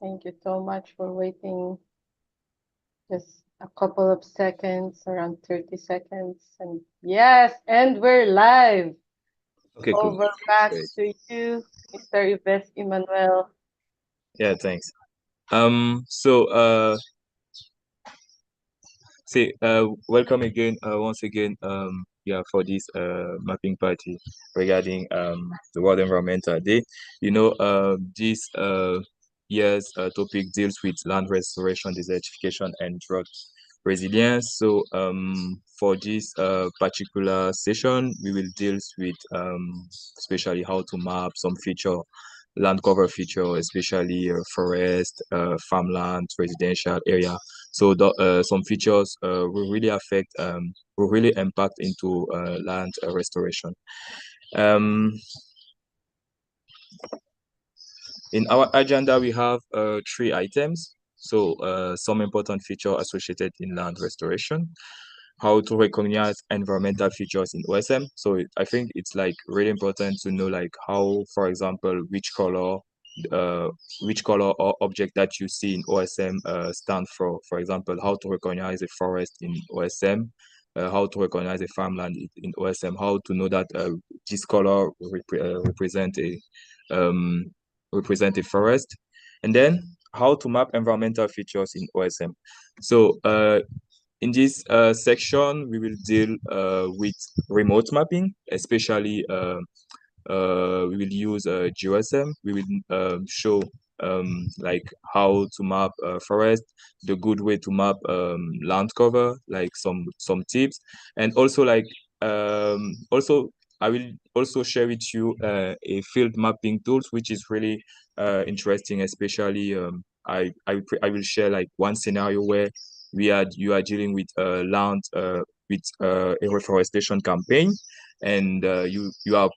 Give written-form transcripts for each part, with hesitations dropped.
Thank you so much for waiting just a couple of seconds, around 30 seconds. And yes, and we're live. Okay, cool. Over back Great. to you, Mr. Yves Emmanuel. Yeah, thanks. Welcome again, once again, for this mapping party regarding the World Environmental Day. This year's topic deals with land restoration, desertification, and drought resilience. So, for this particular session, we will deal with especially how to map some land cover feature, especially forest, farmland, residential area. So some features will really impact into land restoration. Um, in our agenda, we have three items. So some important feature associated in land restoration, how to recognize environmental features in OSM. So I think it's like really important to know like how, for example, uh, which color or object that you see in OSM stand for. For example, how to recognize a forest in OSM, how to recognize a farmland in OSM, how to know that this color um, represent a forest, and then how to map environmental features in OSM. So in this section, we will deal with remote mapping, especially we will use GeoSM. We will show like how to map forest, the good way to map land cover, like some tips, and also also I will also share with you a field mapping tools, which is really interesting, especially I will share like one scenario where you are dealing with land with a reforestation campaign, and you are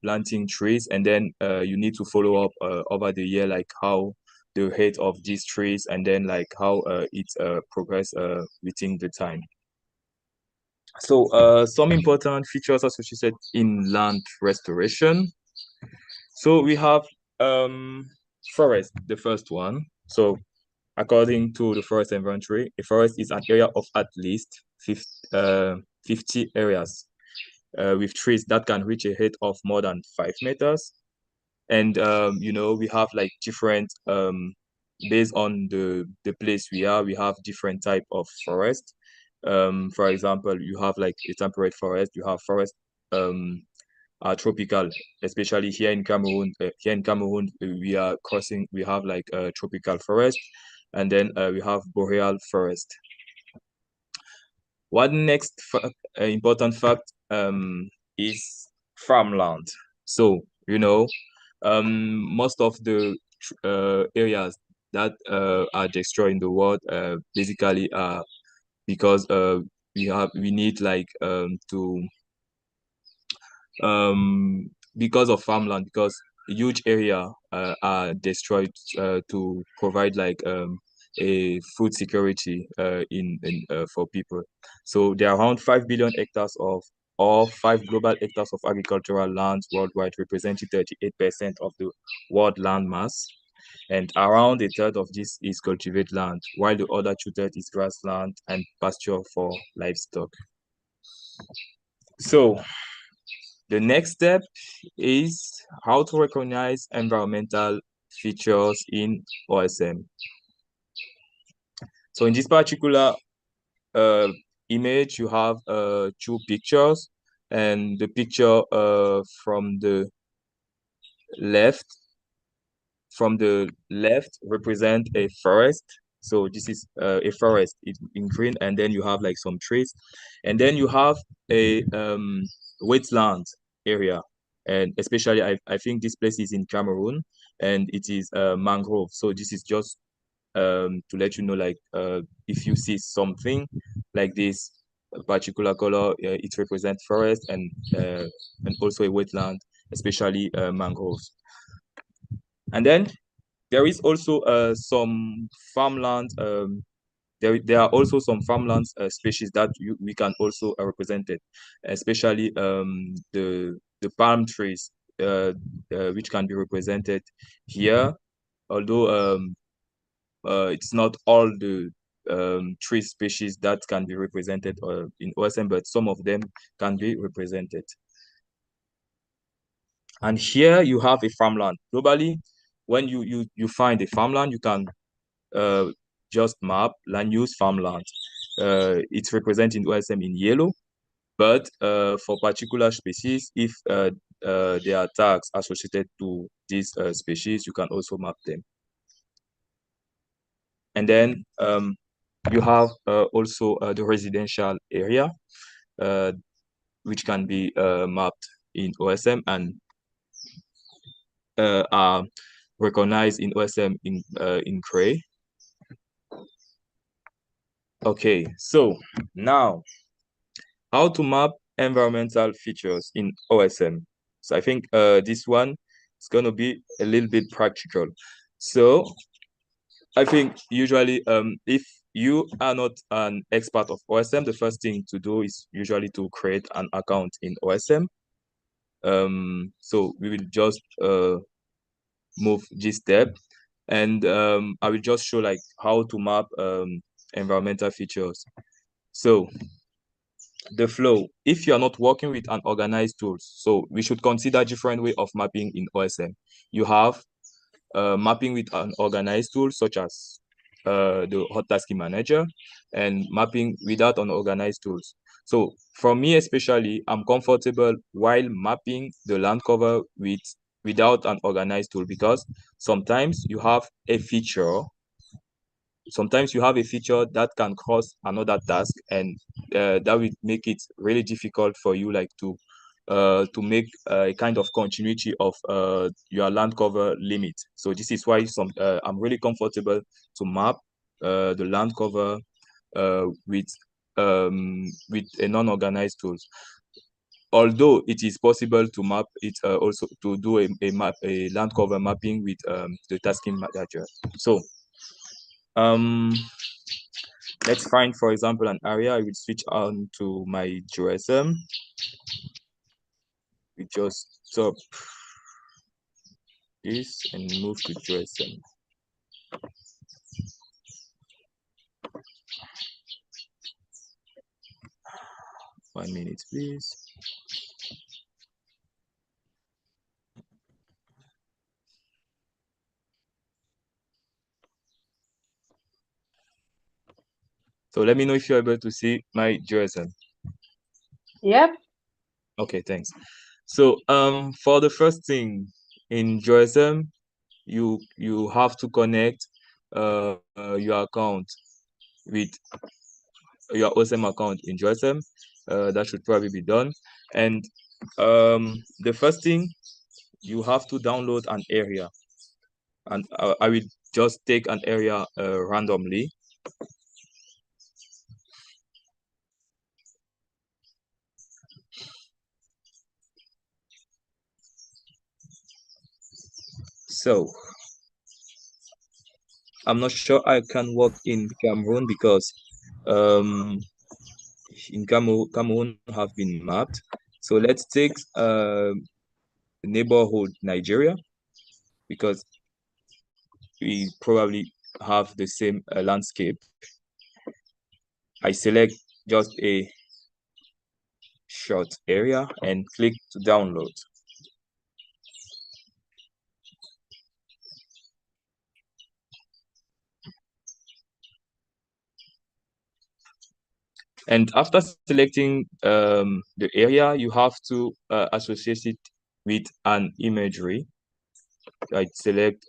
planting trees, and then you need to follow up over the year, like how the height of these trees, and then like how it progress within the time. So some important features associated in land restoration. So we have forest, the first one. So according to the forest inventory, a forest is an area of at least 50 areas with trees that can reach a height of more than 5 meters. And we have like different based on the place we have different type of forest. For example, you have like a temperate forest, you have forest are tropical, especially here in Cameroon. We have like a tropical forest, and then we have boreal forest. One next important fact is farmland. So, most of the areas that are destroyed in the world basically are because we need like to because of farmland, because a huge area are destroyed to provide like a food security for people. So there are around 5 billion hectares of or 5 global hectares of agricultural lands worldwide, representing 38% of the world land mass. And around a third of this is cultivated land, while the other two-thirds is grassland and pasture for livestock. So the next step is how to recognize environmental features in OSM. So in this particular uh, image, you have two pictures, and the picture left from the left represent a forest. So this is a forest in green, and then you have like some trees, and then you have a wetland area, and especially I think this place is in Cameroon, and it is mangrove. So this is just to let you know, like if you see something like this particular color, it represents forest and also a wetland, especially mangroves. And then there is also some farmland. There are also some farmland species that we can also represent it, especially the palm trees, which can be represented here. although it's not all the tree species that can be represented in OSM, but some of them can be represented. And here you have a farmland. Globally, when you find a farmland, you can just map land use farmland. It's represented in OSM in yellow, but for particular species, if there are tags associated to these species, you can also map them. And then you have also the residential area, which can be mapped in OSM and are recognized in OSM in gray. Okay, so now how to map environmental features in OSM. So I think this one is going to be a little bit practical. So I think usually if you are not an expert of OSM, the first thing to do is usually to create an account in OSM. So we will just move this step, and I will just show like how to map environmental features. So the flow, if you are not working with an organized tool, so we should consider different way of mapping in OSM. You have mapping with an organized tool such as the hot tasking manager, and mapping without an organized tools. So for me especially, I'm comfortable while mapping the land cover without an organized tool, because sometimes you have a feature that can cause another task, and that will make it really difficult for you like to make a kind of continuity of your land cover limit. So this is why I'm really comfortable to map the land cover with a non-organized tools. Although it is possible to map it also to do a land cover mapping with the tasking manager. So let's find, for example, an area. I will switch on to my GeoSM. We just stop this and move to GeoSM. 1 minute, please. So let me know if you're able to see my GeoSM. Yep. Okay, thanks. So for the first thing in GeoSM, you have to connect your account with your OSM account in GeoSM. That should probably be done. And the first thing, you have to download an area, and I will just take an area randomly. So I'm not sure I can work in Cameroon because in Cameroon have been mapped. So let's take neighborhood Nigeria, because we probably have the same landscape. I select just a short area and click to download. And after selecting the area, you have to associate it with an imagery. I select,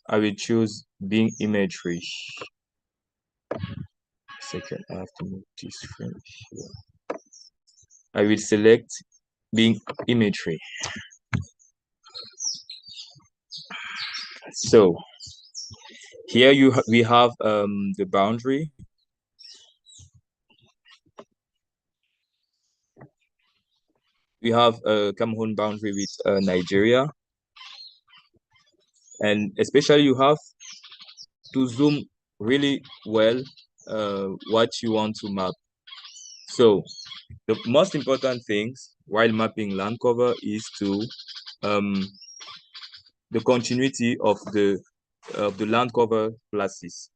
I will choose Bing imagery. Second, I have to move this frame here. I will select Bing imagery. So here we have the boundary. We have a Cameroon boundary with Nigeria, and especially you have to zoom really well what you want to map. So the most important things while mapping land cover is to the continuity of the land cover classes.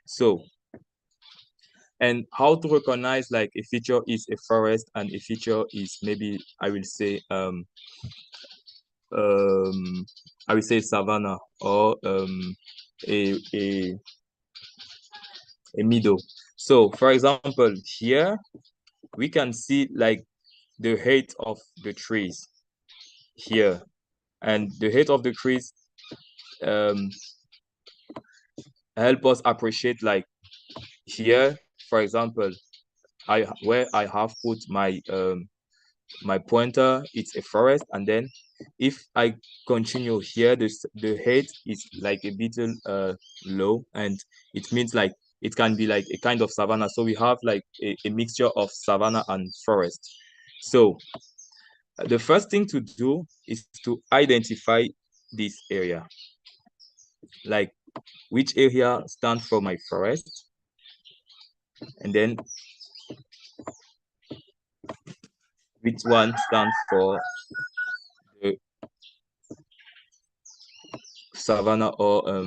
So, and how to recognize like a feature is a forest and a feature is maybe I will say savanna or a meadow. So for example, here we can see like the height of the trees here, and the height of the trees help us appreciate like here, for example, where I have put my pointer, it's a forest, and then if I continue here, the height is like a bit low, and it means like it can be like a kind of savanna. So we have like a mixture of savanna and forest. So the first thing to do is to identify this area, like which area stands for my forest, and then which one stands for the savanna or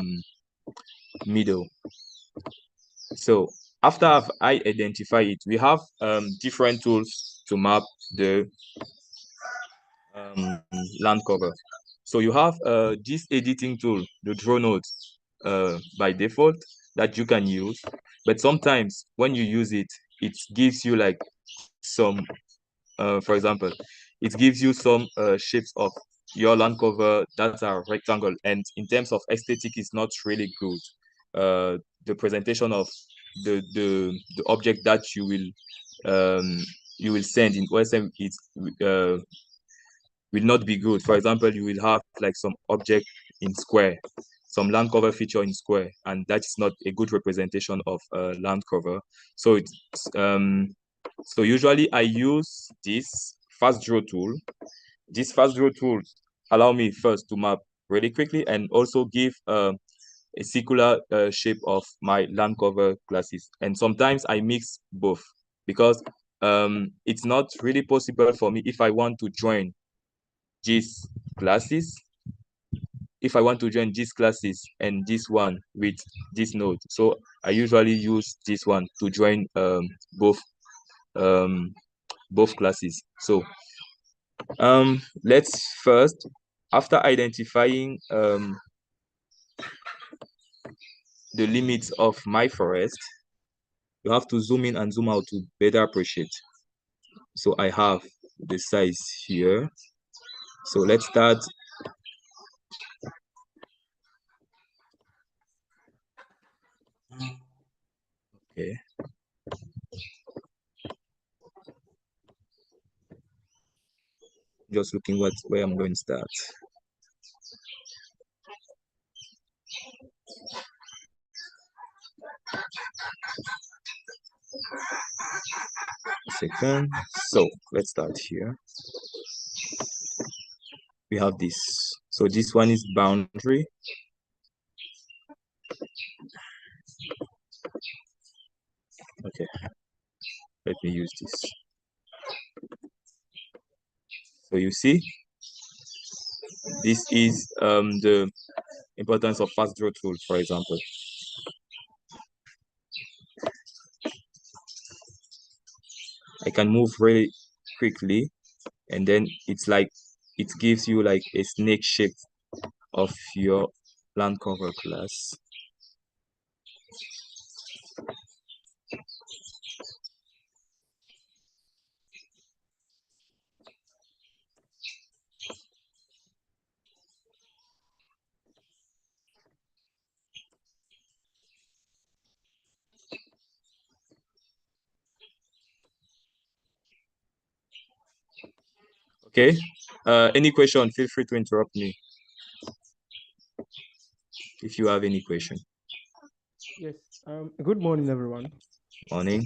meadow. So after I identify it, we have different tools to map the land cover. So you have this editing tool, the draw node, by default that you can use. But sometimes when you use it, it gives you like some, for example, it gives you some shapes of your land cover that are rectangle, and in terms of aesthetic, it's not really good. The presentation of the object that you will send in OSM is will not be good. For example, you will have like some object in square, some land cover feature in square, and that is not a good representation of land cover. So it's so usually I use this fast draw tool. This fast draw tool allow me first to map really quickly and also give a circular shape of my land cover classes. And sometimes I mix both because it's not really possible for me if I want to join these classes, if I want to join these classes and this one with this node. So I usually use this one to join both classes. So let's first, after identifying the limits of my forest, you have to zoom in and zoom out to better appreciate. So I have the size here. So let's start. Okay. Just looking where I'm going to start. Second. So let's start here. We have this. So this one is boundary. Okay. Let me use this. So you see, this is the importance of fast draw tool, for example. I can move really quickly, and then it's like it gives you like a snake shape of your land cover class. Okay. Any question? Feel free to interrupt me if you have any question. Yes. Good morning, everyone. Morning.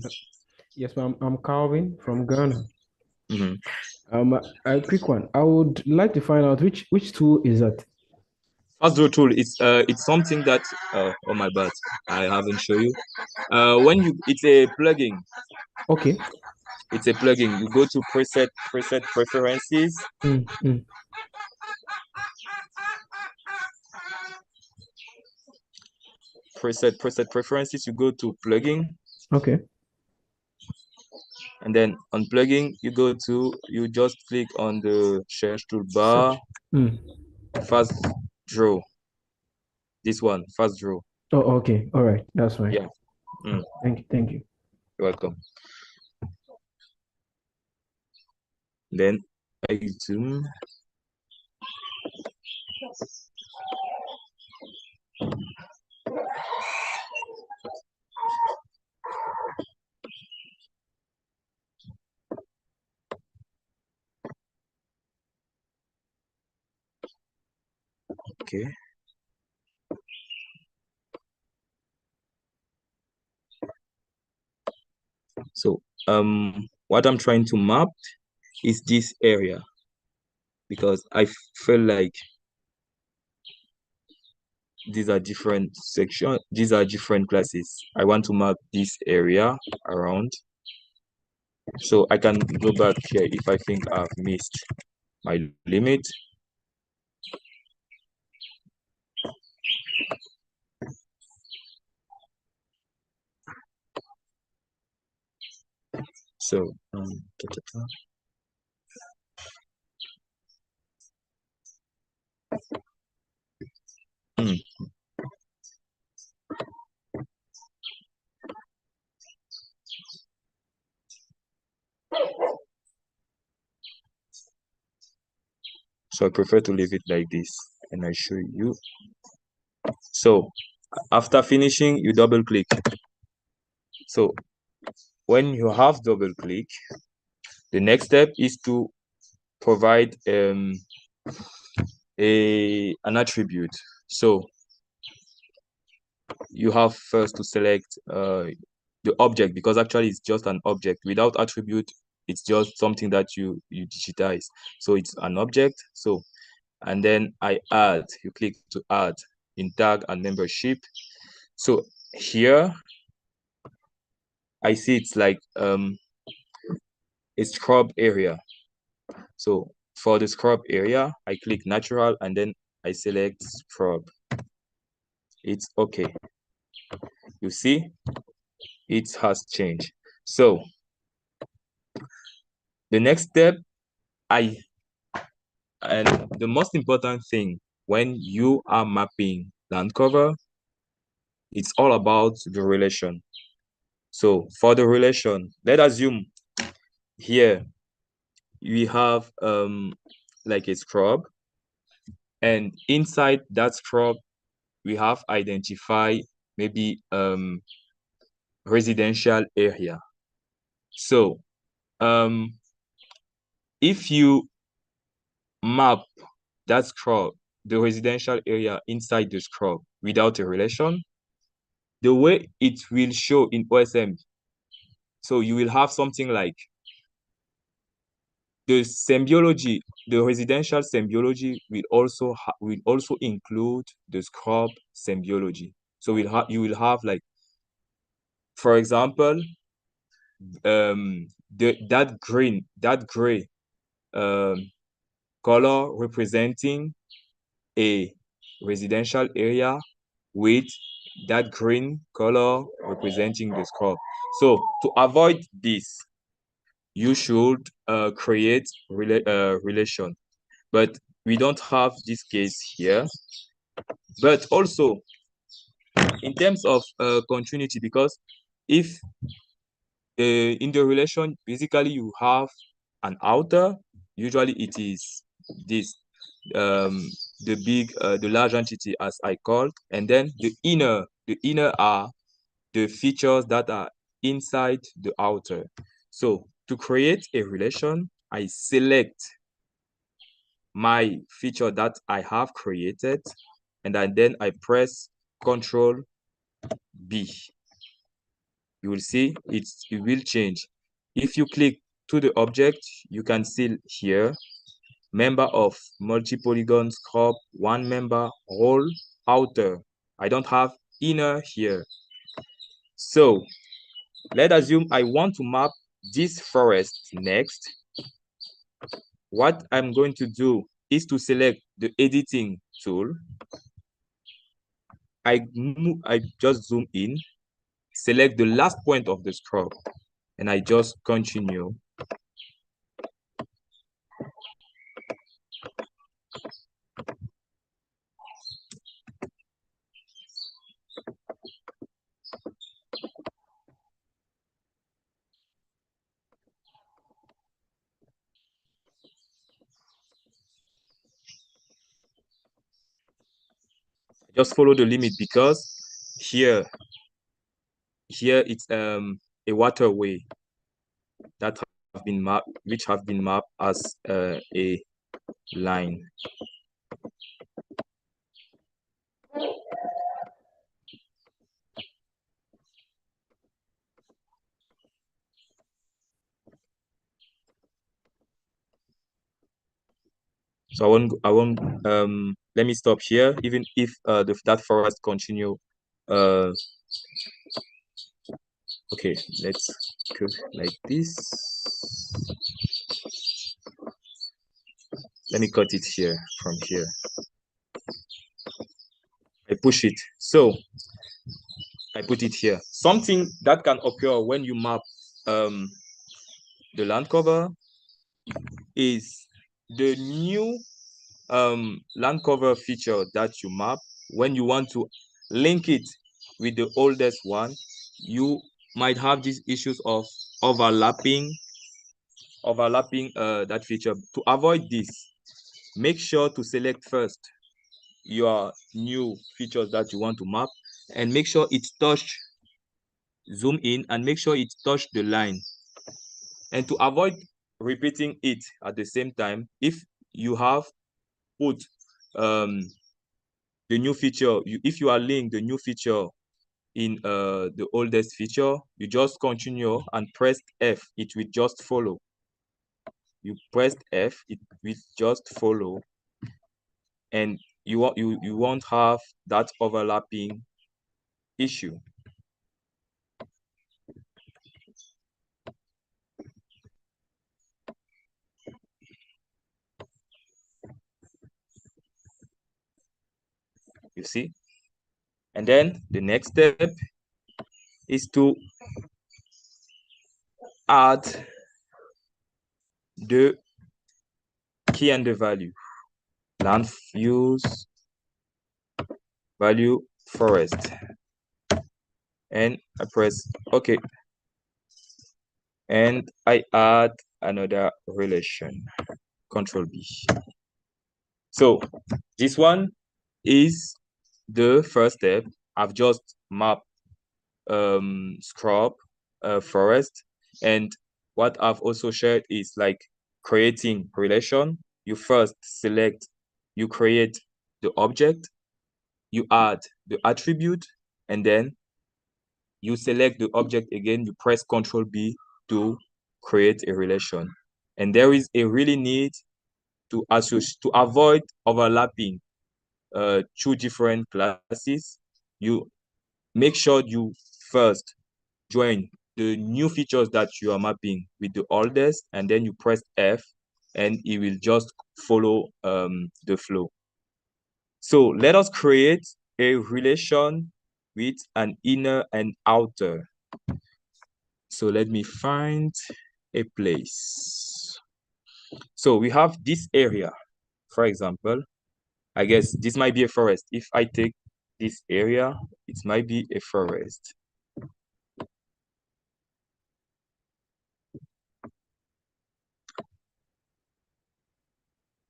Yes, ma'am. I'm Calvin from Ghana. Mm-hmm. A quick one. I would like to find out which tool is that? Fast draw tool is it's something that oh my bad, I haven't shown you. It's a plugin. Okay. It's a plugin. You go to preset preferences. preset preferences, you go to plugin, Okay. and then on plugin, you just click on the search toolbar, Search. Mm. fast draw. This one, fast draw. Oh, okay. All right. That's fine. Yeah. Mm. Thank you. Thank you. You're welcome. Then I zoom. Okay. So what I'm trying to map is this area, because I feel like these are different sections, these are different classes. I want to map this area around. So I can go back here if I think I've missed my limit. So so I prefer to leave it like this, and I show you. So after finishing, you double click. So when you have double click, the next step is to provide an attribute. So you have first to select the object, because actually it's just an object. Without attribute, it's just something that you digitize. So it's an object. So, and then I add, you click to add in tag and membership. So here I see it's like a scrub area. So for the scrub area, I click natural and then I select scrub. It's okay. You see, it has changed. So the next step, and the most important thing when you are mapping land cover, it's all about the relation. So for the relation, let's assume here we have like a scrub, and inside that scrub we have identify maybe residential area. So if you map that scrub, the residential area inside the scrub without a relation, the way it will show in OSM, so you will have something like the symbiology, the residential symbiology will also include the scrub symbiology. So you will have like, for example, that gray color representing a residential area with that green color representing the scrub. So to avoid this, you should create relation, but we don't have this case here. But also in terms of continuity, because if in the relation basically you have an outer, usually it is this the large entity as I called, and then the inner are the features that are inside the outer. So to create a relation, I select my feature that I have created, and then I press Ctrl B. You will see it will change. If you click to the object, you can see here member of multi-polygon scrub, one member, role, outer. I don't have inner here. So let's assume I want to map this forest next. What I'm going to do is to select the editing tool. I just zoom in, select the last point of the scrub, and I just continue. Just follow the limit because here it's a waterway that have been mapped, which have been mapped as a line. So I won't let me stop here, even if that forest continue. Okay, let's go like this. Let me cut it here from here. I push it. So I put it here. Something that can occur when you map the land cover is the new land cover feature that you map. When you want to link it with the oldest one, you might have these issues of overlapping that feature. To avoid this, make sure to select first your new features that you want to map, and make sure it touch, zoom in and make sure it touch the line. And to avoid repeating it at the same time, if you have put the new feature, if you are linked the new feature in the oldest feature, you just continue and press F, it will just follow. You pressed F, it will just follow, and you won't have that overlapping issue. You see? And then the next step is to add the key and the value. Land use value forest. And I press OK. And I add another relation, Control B. So this one is the first step. I've just mapped scrub forest, and what I've also shared is like creating relation. You first select, you create the object, you add the attribute, and then you select the object again, you press Control B to create a relation. And there is a really need to avoid overlapping two different classes. You make sure you first join the new features that you are mapping with the oldest, and then you press F, and it will just follow the flow. So let us create a relation with an inner and outer. So let me find a place. So we have this area, for example. I guess this might be a forest. If I take this area, it might be a forest.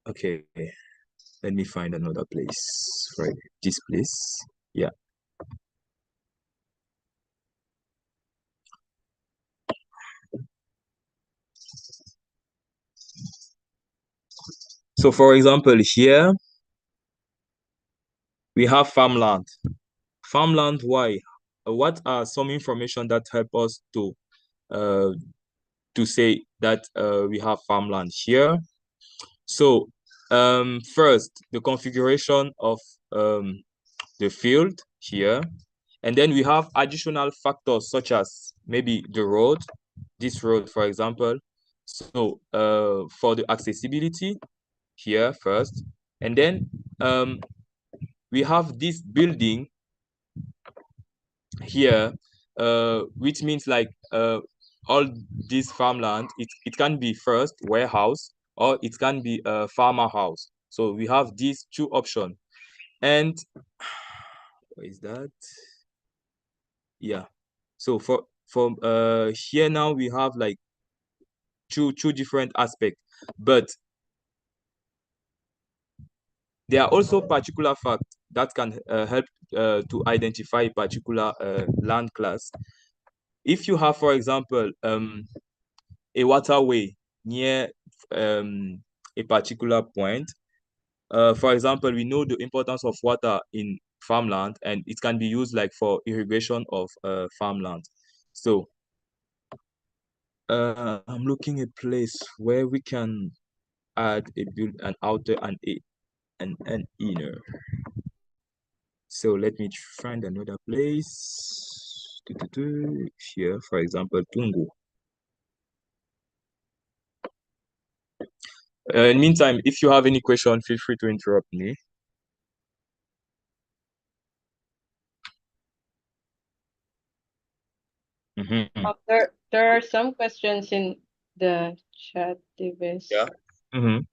Okay, let me find another place, right? This place, yeah. So for example, here, we have farmland. Farmland, why? What are some information that help us to say that we have farmland here? So first, the configuration of the field here, and then we have additional factors such as maybe the road, this road, for example. So for the accessibility here first, and then we have this building here, which means like all this farmland, it can be first warehouse or it can be a farmer house. So we have these two options. And what is that? Yeah. So for here now we have like two different aspects, but there are also particular facts that can help to identify a particular land class. If you have, for example, a waterway near a particular point, for example, we know the importance of water in farmland, and it can be used like for irrigation of farmland. So I'm looking at a place where we can add a build an outer and an inner. So let me find another place. Here, for example, Tungu. In the meantime, if you have any question, feel free to interrupt me. Mhm. There are some questions in the chat, Davis. Yeah. Mhm.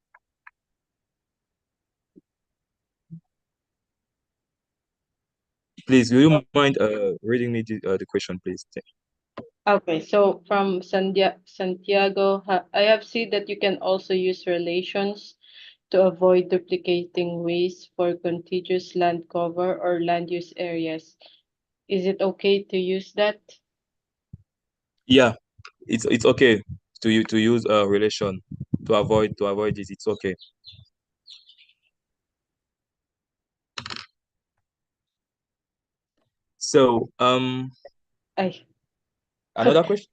Please, will you mind reading me the question, please? Okay, so from Santiago, I have seen that you can also use relations to avoid duplicating waste for contiguous land cover or land use areas. Is it okay to use that? Yeah, it's okay to use a relation to avoid this. It's okay. So I another question.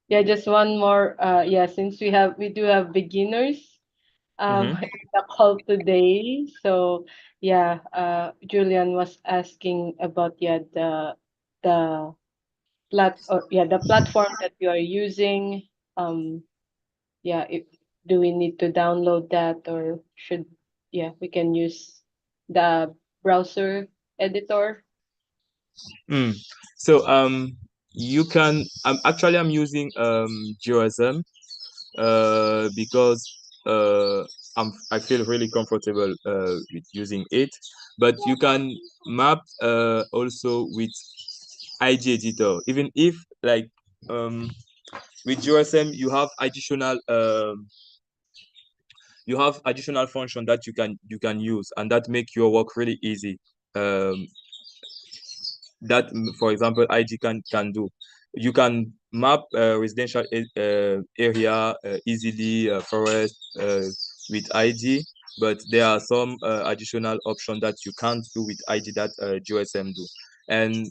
Yeah, just one more. Yeah, since we do have beginners Mm-hmm. in the call today. So yeah, Julian was asking about the the platform that you are using. Um, yeah, if do we need to download that, or should we can use the browser editor? So you can I'm using GeoSM because I feel really comfortable with using it, but you can map also with IG editor, even if like with GeoSM you have additional function that you can use, and that make your work really easy. That for example IG can do. You can map residential area easily, forest with IG, but there are some additional options that you can't do with IG that GeoSM do. And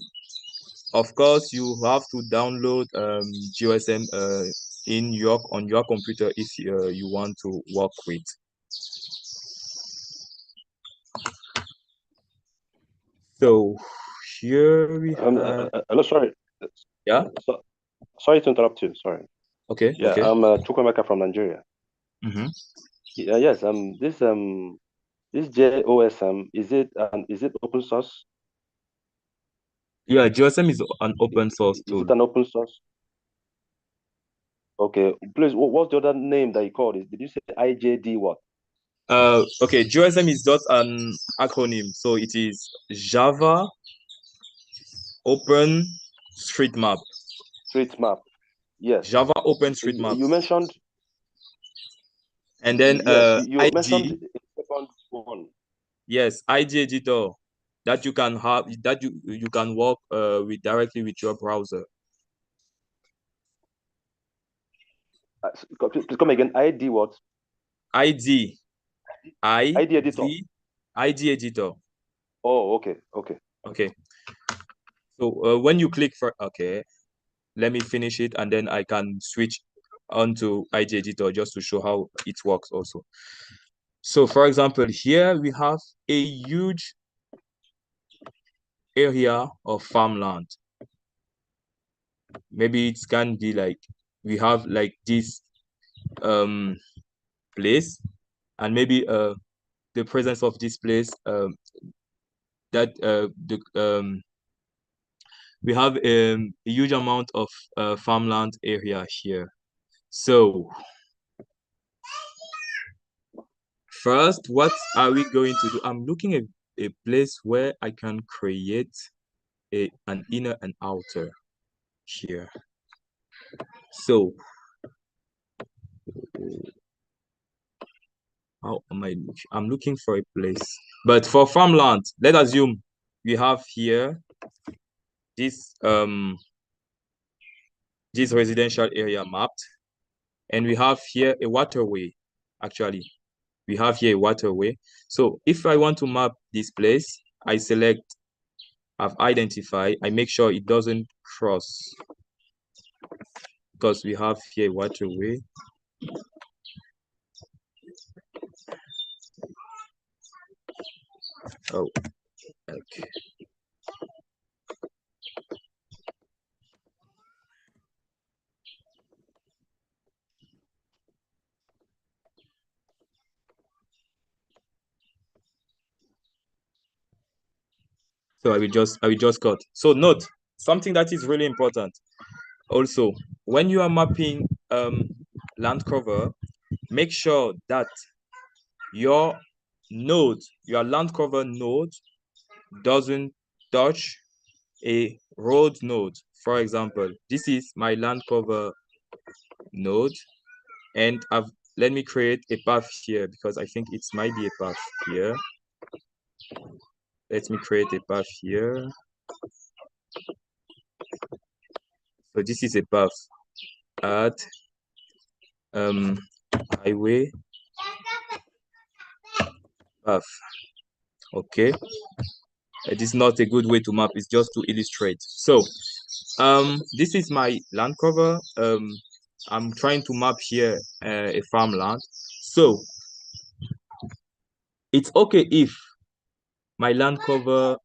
of course, you have to download GeoSM on your computer if you want to work with. So here we have, Hello, sorry. yeah, So, sorry to interrupt you. Sorry. okay, Yeah, okay. I'm Chukwemeka from Nigeria. Mm-hmm. Yeah, yes. This JOSM, is it open source? Yeah, GeoSM is an open source Is tool. it an open source? Okay. Please, what's the other name that you called it? Did you say IJD what? Okay, GeoSM is just an acronym, so it is Java Open Street Map. Street map. Yes. Java Open Street Map. You mentioned. And then Yes. You mentioned IG, a second one. yes, IG editor that you can have that you can work with directly with your browser. Please come again. ID what? ID ID editor. ID editor. Oh, okay. Okay. Okay. So when you click for let me finish it and then I can switch onto IG editor just to show how it works also. So for example, here we have a huge area of farmland. Maybe it can be like we have like this place, and maybe the presence of this place that the we have a huge amount of farmland area here. So first, what are we going to do? I'm looking at a place where I can create an inner and outer here. So how am I looking? I'm looking for a place. But for farmland, let's assume we have here this residential area mapped, and we have here a waterway. Actually, we have here a waterway. So if I want to map this place, I select, I've identified, I make sure it doesn't cross, because we have here a waterway. Oh, okay. So I will just cut. So note something that is really important. Also, when you are mapping land cover, make sure that your land cover node doesn't touch a road node. For example, this is my land cover node, and let me create a path here because I think it might be a path here. Let me create a path here. So this is a path at highway path. Okay, it is not a good way to map, it's just to illustrate. So this is my land cover. I'm trying to map here a farmland. So it's okay if my land cover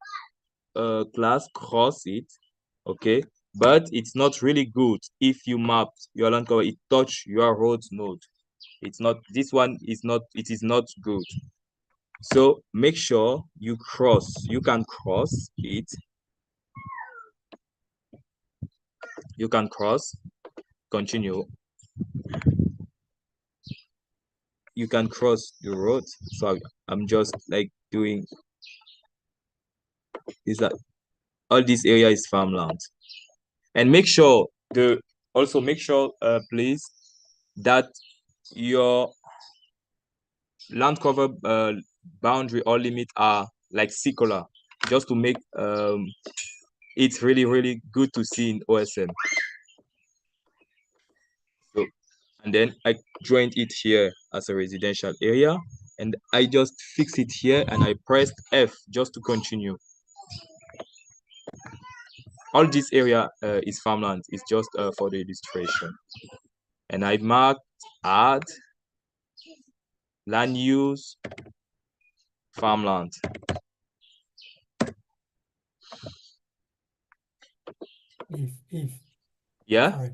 class cross it, okay, but it's not really good if you map your land cover, it touch your road node. It's not, this one is not, it is not good. So make sure you can cross it. You can cross, continue. You can cross the road. So I'm just like doing, is that all this area is farmland. And make sure please, that your land cover boundary or limit are like circular, just to make it's really, really good to see in OSM. So, and then I joined it here as a residential area, and I just fix it here, and I pressed F just to continue. All this area is farmland. It's just for the illustration. And I marked add land use farmland. If Yeah. sorry,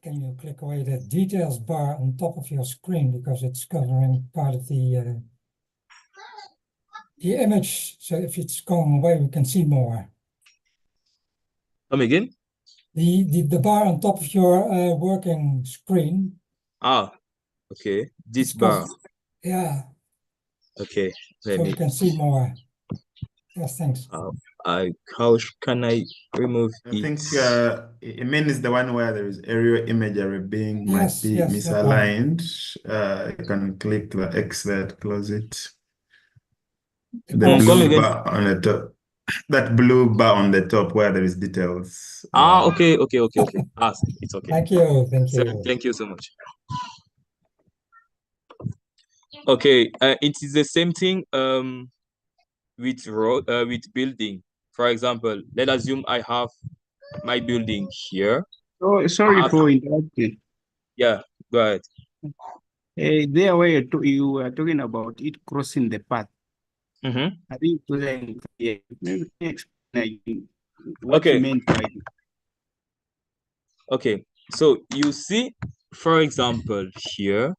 can you click away the details bar on top of your screen, because it's covering part of the image. So if it's going away, we can see more. Come again? The bar on top of your working screen. Ah, okay. This bar. Yeah. Okay. So we can see more. Yes, thanks. How can I remove it? I think Emin is the one where there is aerial imagery might be misaligned. You can click the X there to close it. The blue bar on the top. That blue bar on the top where there is details. Okay. It's okay. Thank you. Thank you so much. Okay, it is the same thing with road with building. For example, let's assume I have my building here. Oh, sorry for interrupting. Yeah, go ahead. There where you were talking about it crossing the path. Mm-hmm. I think maybe explain what you meant by it. Okay, so you see, for example, here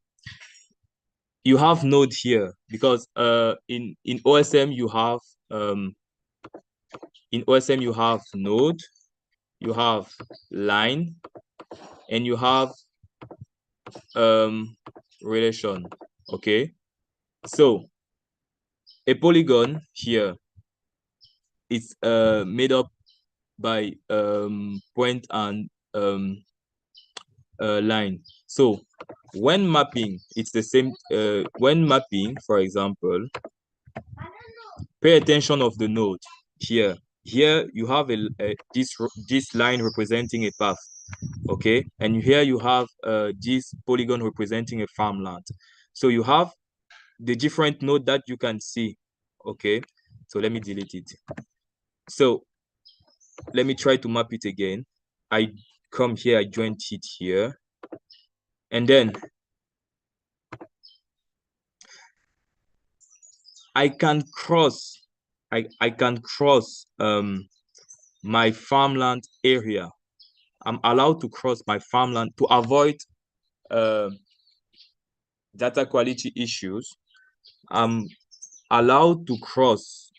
you have node here, because in OSM you have in OSM you have node, you have line, and you have relation. Okay, so a polygon here is made up by point and line. So when mapping, it's the same. When mapping, for example, pay attention of the node here. Here you have this line representing a path, okay, and here you have this polygon representing a farmland. So you have the different node that you can see, okay. So let me delete it. So let me try to map it again. I come here, I join it here, and then I can cross my farmland area. I'm allowed to cross my farmland to avoid data quality issues. I'm allowed to cross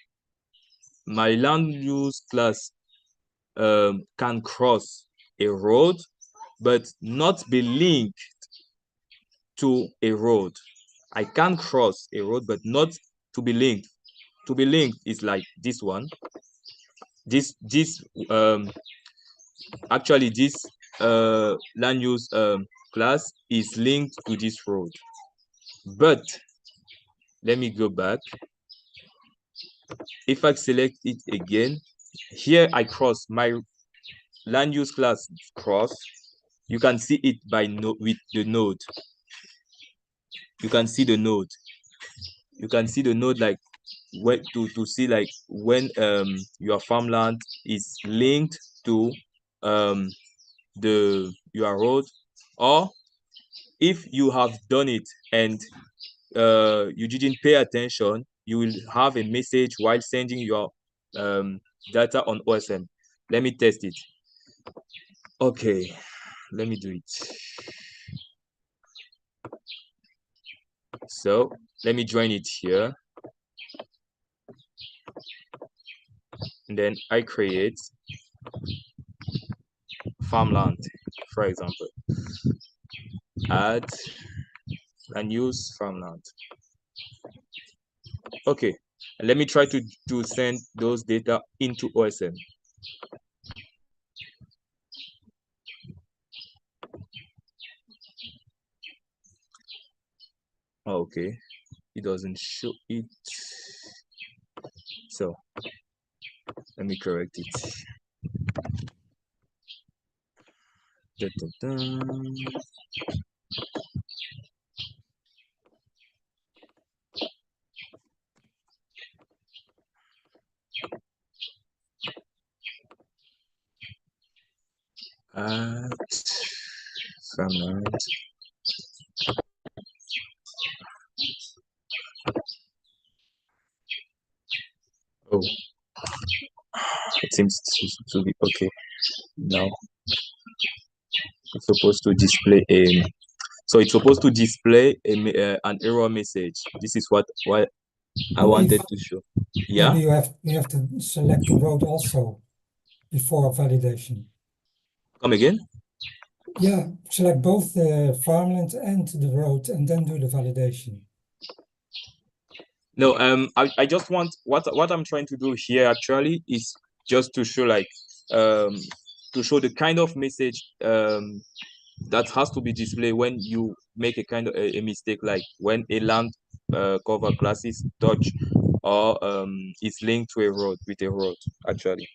my land use class can cross a road, but not be linked to a road. I can cross a road, but not to be linked. To be linked is like this one. Actually this land use class is linked to this road. But let me go back. If I select it again, here I cross my land use class cross. You can see it by with the node. You can see the node. You can see the node like when to see like when your farmland is linked to your road, or if you have done it and you didn't pay attention, you will have a message while sending your data on OSM. Let me test it. Okay, let me do it. So let me join it here. And then I create farmland, for example. Add and use farmland. Okay, and let me try to send those data into OSM. Okay, it doesn't show it. So let me correct it. Da, da, da. Add farmland. Oh, it seems to be okay now. It's supposed to display an error message. This is what I wanted to show. Yeah. Maybe you have to select the road also before validation. Come again? Yeah, select both the farmland and the road and then do the validation. No, I just want what I'm trying to do here actually is just to show like to show the kind of message that has to be displayed when you make a kind of a mistake, like when a land cover class is touched or is linked to a road with a road actually.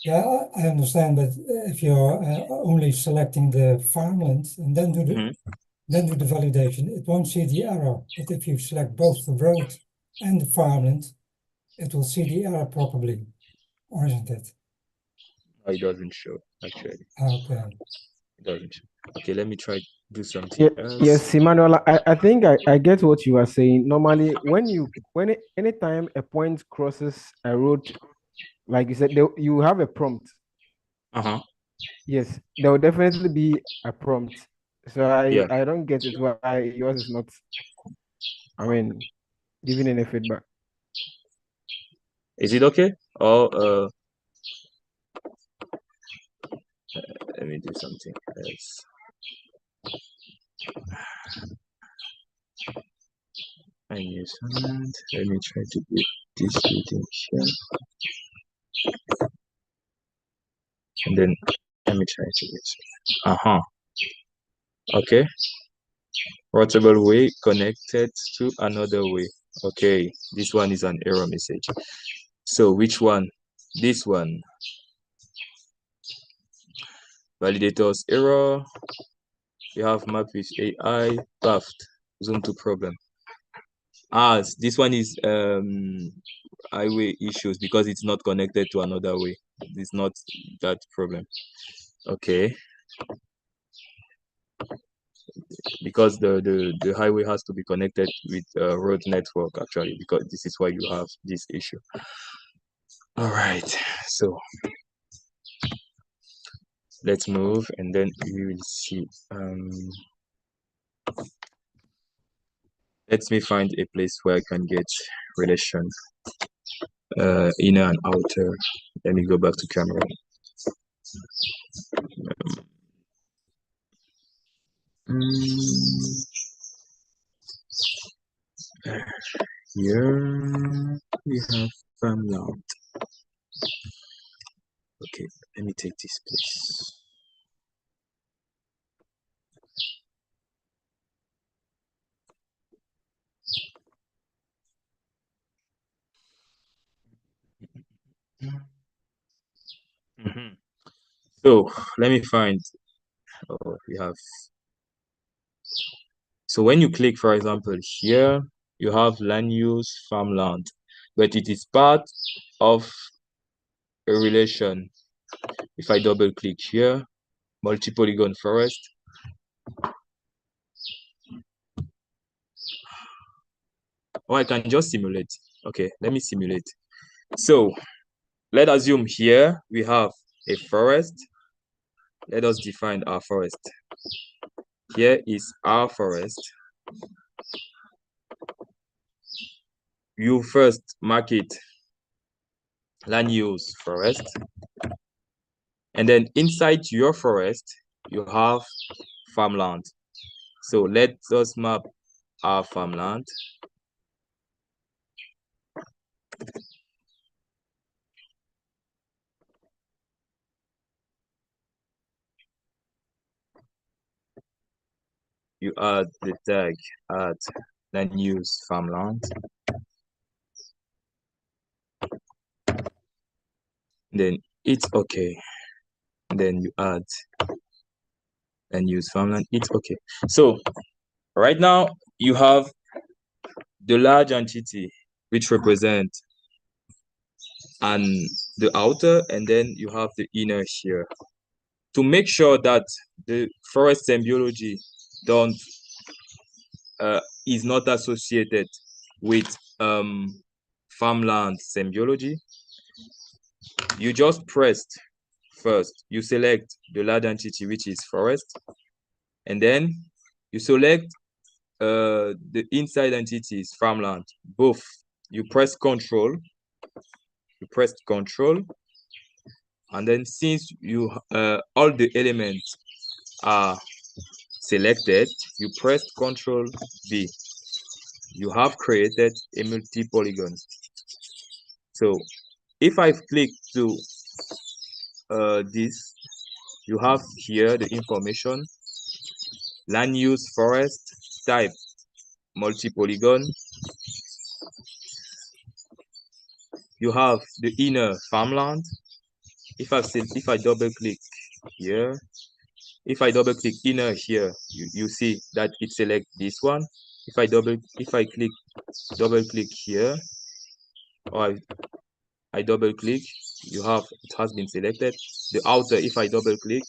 Yeah, I understand, but if you're only selecting the farmland and then do the validation, it won't see the error. But if you select both the road and the farmland, it will see the error properly, or isn't it? It doesn't show actually. Okay. It doesn't show. Okay, let me try do something else. Yes, Emmanuel, I think I get what you are saying. Normally, anytime a point crosses a road, like you said, you have a prompt. Yes, there will definitely be a prompt. So I don't get it why yours is not, giving any feedback. Is it okay? Or Let me do something else. I use that. Let me try to do this reading here. And then let me try to use okay. Routable way connected to another way. Okay, this one is an error message. So which one? This one. Validators error. We have map with AI, buffed, zone 2 problem. This one is highway issues because it's not connected to another way. It's not that problem. Okay. Because the highway has to be connected with road network actually, because this is why you have this issue. All right, so let's move and then we will see. Let me find a place where I can get relation inner and outer. Let me go back to camera. Here we have farmland. Okay, let me take this place. So let me find. We have. So when you click, for example, here, you have land use farmland, but it is part of a relation. If I double click here, multi-polygon forest. Or I can just simulate. Okay, let me simulate. So let's assume here we have a forest. Let us define our forest. Here is our forest. You first mark it land use forest. And then inside your forest, you have farmland. So let us map our farmland. You add the tag add land use farmland. Then it's okay. Then you add and use farmland. It's okay. So right now you have the large entity which represent and the outer, and then you have the inner here. To make sure that the forest symbiology don't is not associated with farmland symbiology, you just pressed first, you select the large entity which is forest, and then you select the inside entities farmland, both. You press control, and then since you all the elements are selected, you press Ctrl V. You have created a multi-polygon. So if I click to this, you have here the information: land use forest, type multi-polygon. You have the inner farmland. If I double click here, if I double click inner here, you see that it selects this one. If I double click here, or I double click, it has been selected. The outer, if I double click,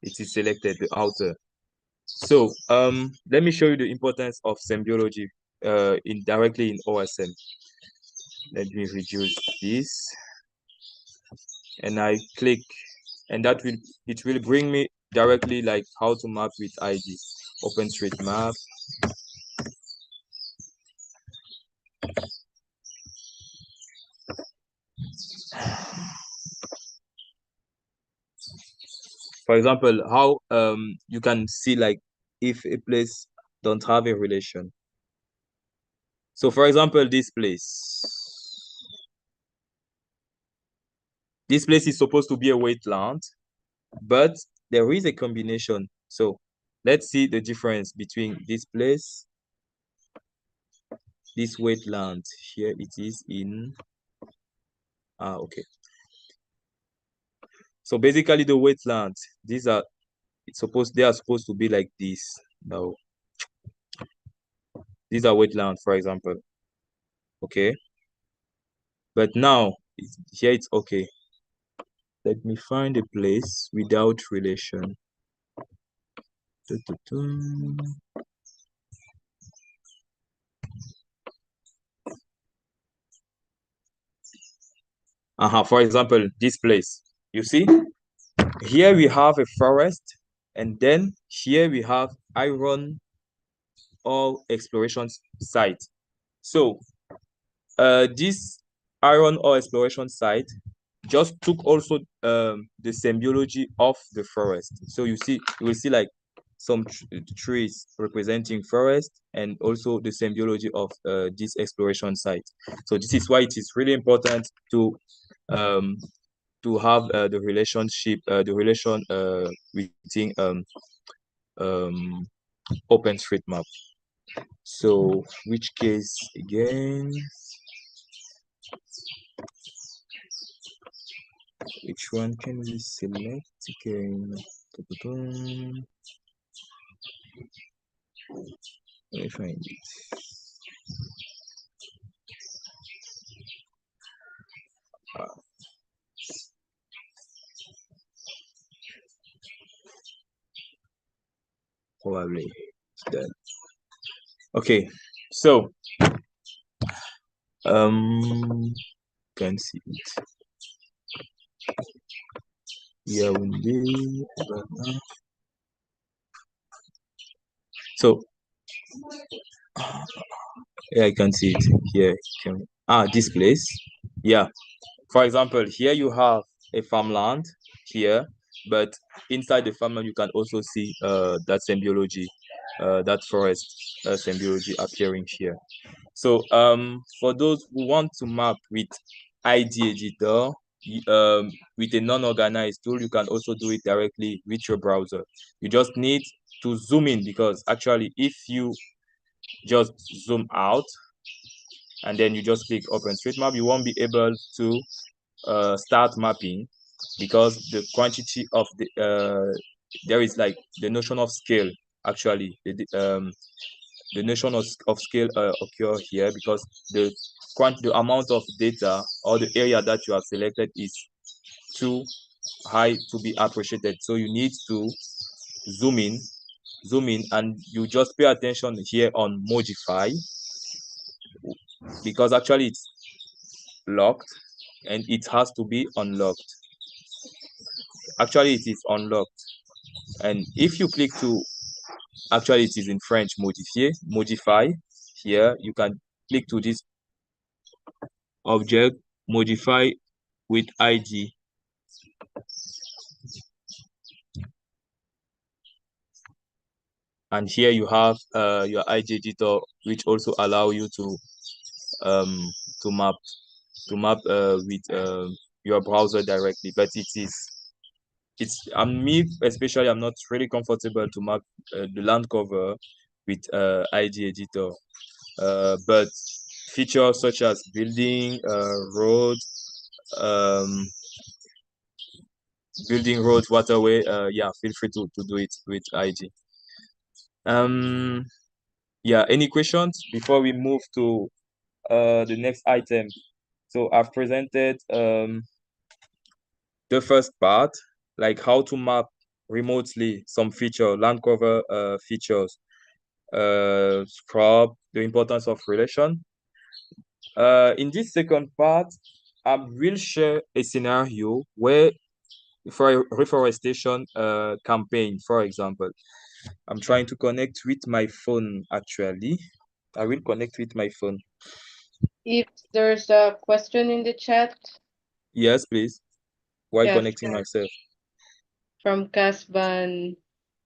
it is selected, the outer. So let me show you the importance of symbiology directly in OSM. Let me reduce this, and I click, and it will bring me directly like how to map with ID. OpenStreetMap. For example, how you can see like if a place don't have a relation. So for example, this place is supposed to be a wetland, but there is a combination. So let's see the difference between this place, this wetland. Here it is in okay. So basically the wetlands, they are supposed to be like this. Now these are wetlands, for example. Okay. But now here it's okay. Let me find a place without relation. For example, this place. You see, here we have a forest, and then here we have iron ore exploration site. So this iron ore exploration site just took also the symbology of the forest. So you will see like some trees representing forest and also the symbology of this exploration site. So this is why it is really important to have the relationship, the relation within OpenStreetMap. So which case again? Which one can we select again? Let me find it. Probably it's done. Okay, so can see it. Yeah, so yeah, I can see it here. This place. Yeah, for example, here you have a farmland here, but inside the farmland you can also see that symbology, that forest symbology appearing here. So for those who want to map with ID Editor, with a non-organized tool, you can also do it directly with your browser. You just need to zoom in, because actually if you just zoom out and then you just click OpenStreetMap, you won't be able to start mapping, because the quantity of there is like the notion of scale. Actually, the notion of scale occur here, because the amount of data or the area that you have selected is too high to be appreciated. So you need to zoom in, and you just pay attention here on modify, because actually it's locked and it has to be unlocked. Actually, it is unlocked, and if you click to, actually it is in French, modify. Here you can click to this object, modify with ID. And here you have your ID editor, which also allow you to map with your browser directly. But me especially, I'm not really comfortable to map the land cover with ID editor. But features such as building roads, waterway, yeah, feel free to do it with ID. Yeah, any questions before we move to the next item? So I've presented the first part, like how to map remotely some land cover features, scrub, the importance of relation. In this second part, I will share a scenario where, for a reforestation campaign, for example, I'm trying to connect with my phone. Actually, I will connect with my phone. If there's a question in the chat. Yes, please. Why connecting myself? from Casban.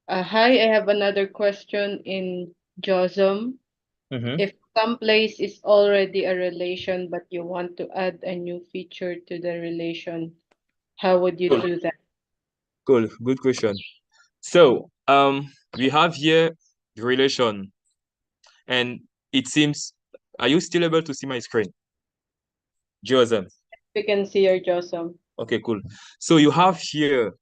Hi, I have another question in JOSM. If some place is already a relation, but you want to add a new feature to the relation, how would you do that? Cool, good question. So we have here the relation, and it seems, are you still able to see my screen? JOSM. We can see your JOSM. Okay, cool. So you have here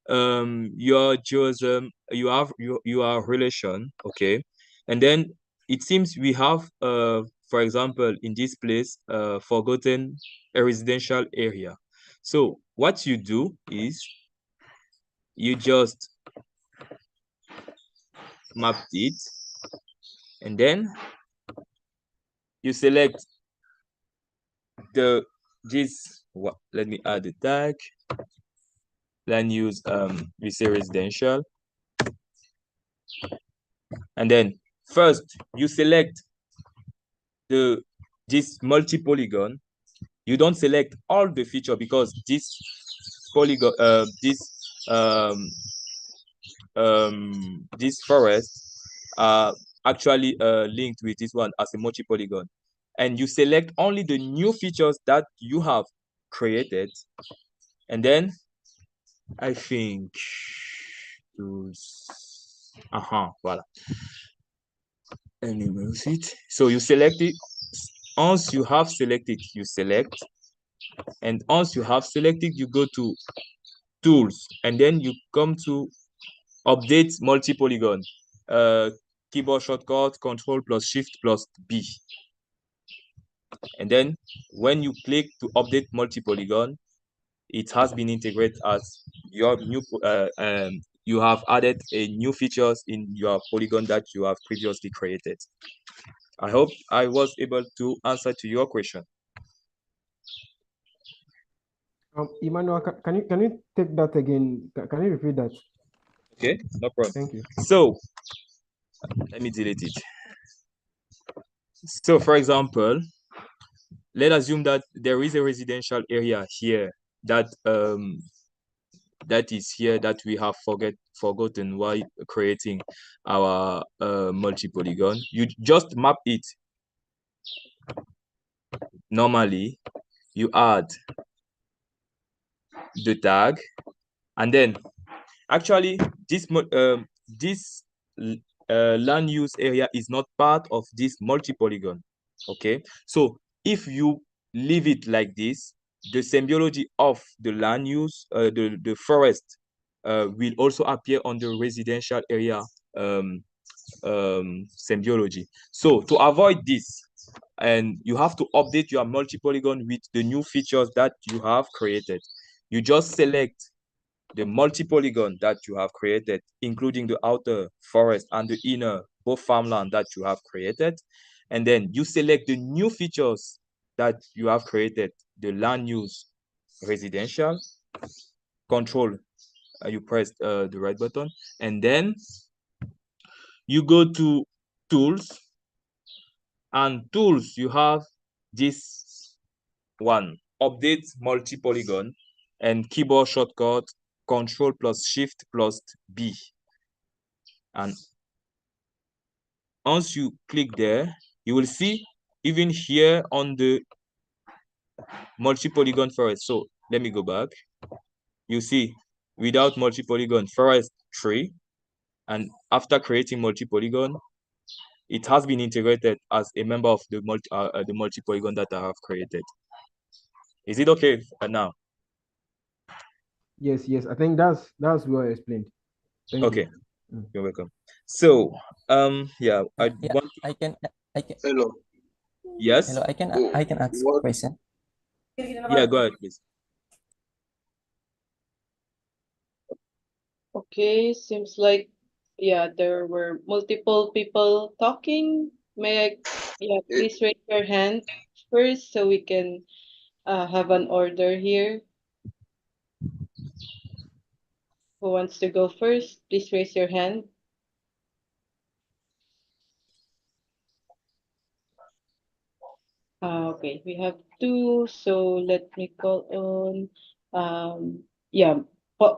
your JOSM, you have your relation, okay, and then it seems we have for example in this place forgotten a residential area. So what you do is you just map it, and then you select let me add the tag, land use we say residential, and then first you select this multi-polygon. You don't select all the feature because this polygon this forest are actually linked with this one as a multi-polygon, and you select only the new features that you have created, and then I think voila, and you move it. So you select it. Once you have selected, you select, and once you have selected, you go to tools, and then you come to update multi-polygon. Keyboard shortcut Control plus Shift plus B, and then when you click to update multi-polygon, it has been integrated as your new you have added a new features in your polygon that you have previously created. I hope I was able to answer to your question. Emmanuel, can you take that again? Can you repeat that? Okay, no problem. Thank you. So let me delete it. So for example, let's assume that there is a residential area here that is here that we have forgotten while creating our multi-polygon. You just map it. Normally, you add the tag, and then actually this land use area is not part of this multi-polygon. Okay, so if you leave it like this, the symbiology of the land use, the forest will also appear on the residential area symbiology. So to avoid this, and you have to update your multi-polygon with the new features that you have created, you just select the multi-polygon that you have created, including the outer forest and the inner both farmland that you have created, and then you select the new features that you have created, the land use residential, control, you press the right button, and then you go to tools, and tools you have this one, update multi-polygon, and keyboard shortcut Control plus Shift plus B. And once you click there, you will see even here on the multi-polygon forest. So let me go back. You see without multi-polygon forest 3, and after creating multi-polygon, it has been integrated as a member of the multi-polygon that I have created. Is it okay now? Yes, I think that's well explained. Thank okay you. You're welcome. So yeah, I can hello. Yes, hello, I can ask a question. Yeah, go ahead, please. Okay, seems like there were multiple people talking. Please raise your hand first so we can have an order here. Who wants to go first? Please raise your hand. Okay, we have 2, so let me call on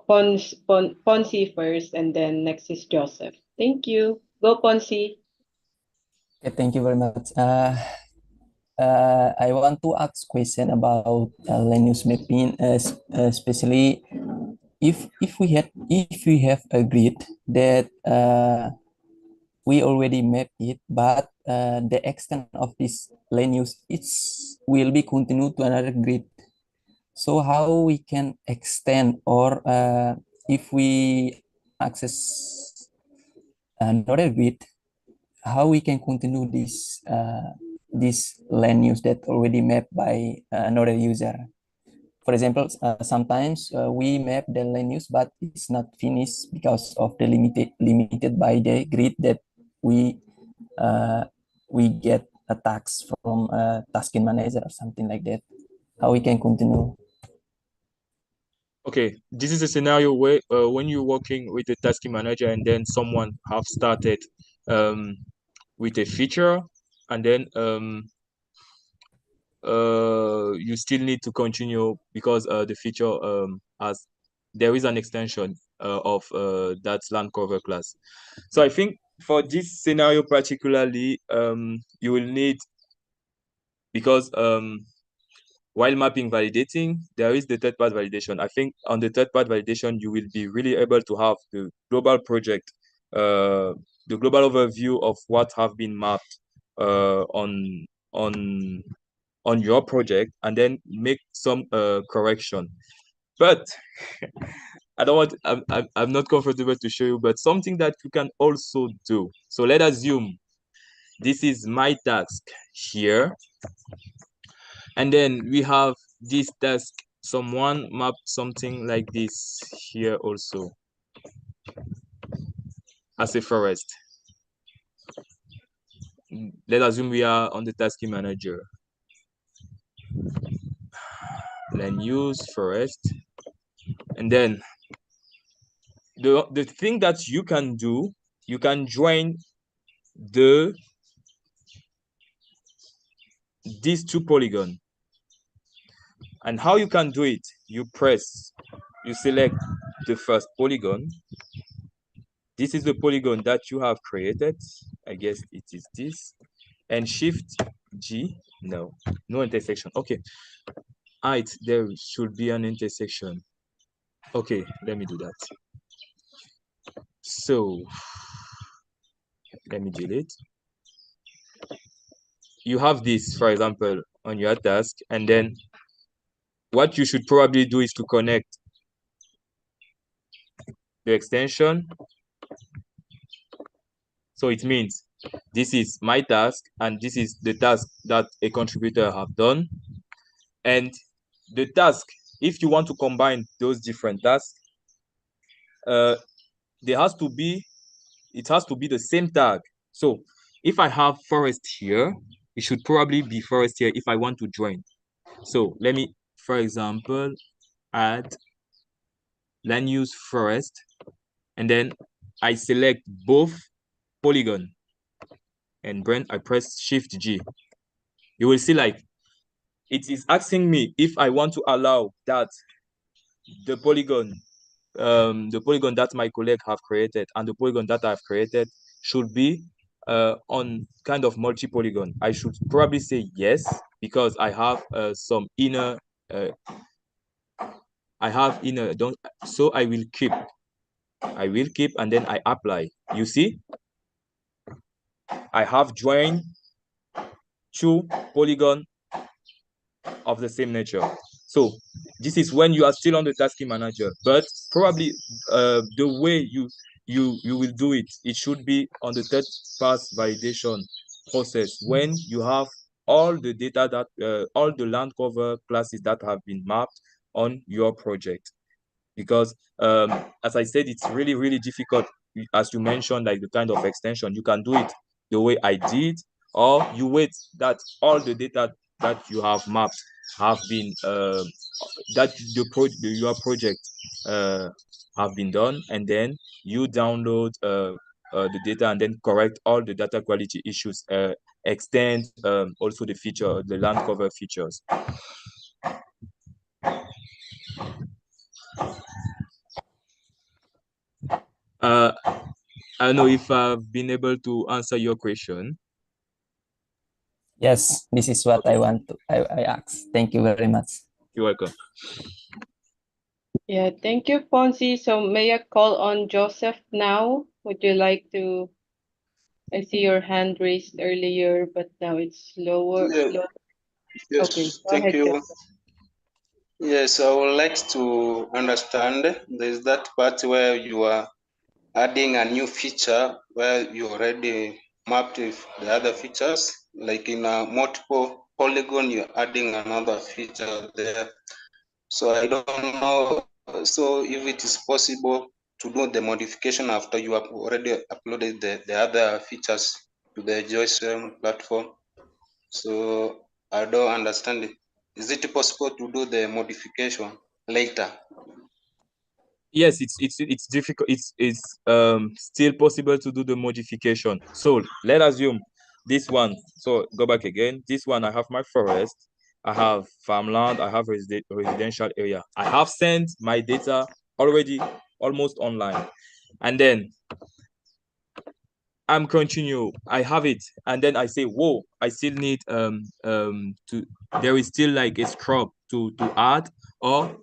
Ponzi first, and then next is Joseph. Thank you. Go, Ponzi. Okay, thank you very much. I want to ask question about land use mapping, especially if we have agreed that we already mapped it, but the extent of this land use will be continued to another grid. So how we can extend, or if we access another grid, how we can continue this land use that already mapped by another user. For example, sometimes we map the land use, but it's not finished because of the limited by the grid that we get a tax from a tasking manager or something like that. How we can continue? Okay, this is a scenario where when you're working with a tasking manager and then someone have started with a feature, and then you still need to continue because the feature there is an extension of that land cover class. So I think for this scenario particularly, you will need, because while mapping validating, there is the third part validation. I think on the third part validation, you will be really able to have the global project, the global overview of what have been mapped on your project, and then make some correction. But I don't want, I'm not comfortable to show you, but something that you can also do. So let's assume this is my task here. And then we have this task, someone mapped something like this here also as a forest. Let's assume we are on the tasking manager. Land use forest. And then the thing that you can do, you can join these two polygons. And how you can do it, you select the first polygon. This is the polygon that you have created. I guess it is this. And Shift G, no intersection. Okay, there should be an intersection. Okay, let me do that. So let me delete. You have this, for example, on your task, and then what you should probably do is to connect the extension. So it means this is my task, and this is the task that a contributor have done. And the task, if you want to combine those different tasks, it has to be the same tag. So if I have forest here, it should probably be forest here if I want to join. So let me, for example, add land use forest, and then I select both polygon, and then I press Shift G. You will see like it is asking me if I want to allow that the polygon that my colleague have created and the polygon that I've created should be on kind of multi-polygon. I should probably say yes, because I have some inner so I will keep and then I apply. You see, I have joined two polygon of the same nature. So this is when you are still on the tasking manager, but probably the way you will do it, it should be on the third pass validation process, when you have all the data that all the land cover classes that have been mapped on your project. Because as I said, it's really, really difficult, as you mentioned, like the kind of extension. You can do it the way I did, or you wait that all the data that you have mapped have been that your project have been done, and then you download the data and then correct all the data quality issues, extend also the land cover features. I don't know if I've been able to answer your question. Yes, this is what I want to I ask. Thank you very much. You're welcome. Yeah, thank you, Fonzie. So may I call on Joseph now? Would you like to? I see your hand raised earlier, but now it's lower. Yeah. Yes, okay, go thank ahead, you. Joseph. Yes, I would like to understand. There's that part where you are adding a new feature where you already mapped with the other features. Like in a multiple polygon, you're adding another feature there. So I don't know. So if it is possible to do the modification after you have already uploaded the other features to the GeoSM platform. So I don't understand it. Is it possible to do the modification later? Yes, it's difficult. It's still possible to do the modification. So let's assume this one. So go back again. This one, I have my forest, I have farmland, I have residential area. I have sent my data already almost online, and then I'm continue. I have it, and then I say, whoa, I still need to. There is still like a scrub to add, or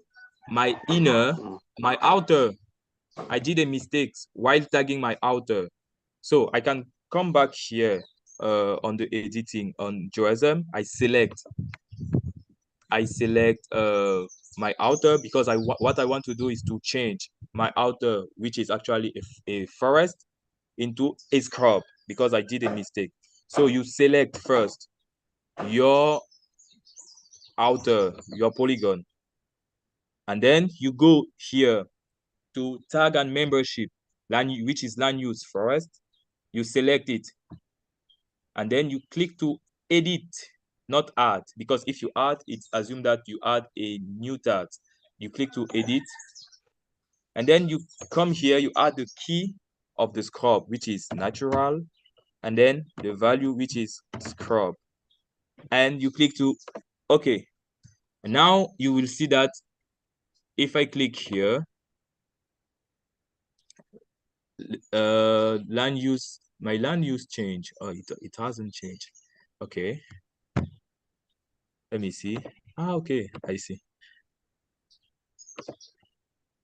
my inner, my outer. I did a mistake while tagging my outer, so I can come back here on the editing on GeoSM. I select my outer, because what I want to do is to change my outer, which is actually a forest, into a scrub, because I did a mistake. So you select first your outer, your polygon, and then you go here to tag and membership, which is land use forest. You select it, and then you click to edit, not add, because if you add, it's assumed that you add a new tag. You click to edit, and then you come here, you add the key of the scrub, which is natural, and then the value, which is scrub, and you click to okay. And now you will see that if I click here, land use, my land use change. Oh, it hasn't changed. Okay, let me see. Okay, I see.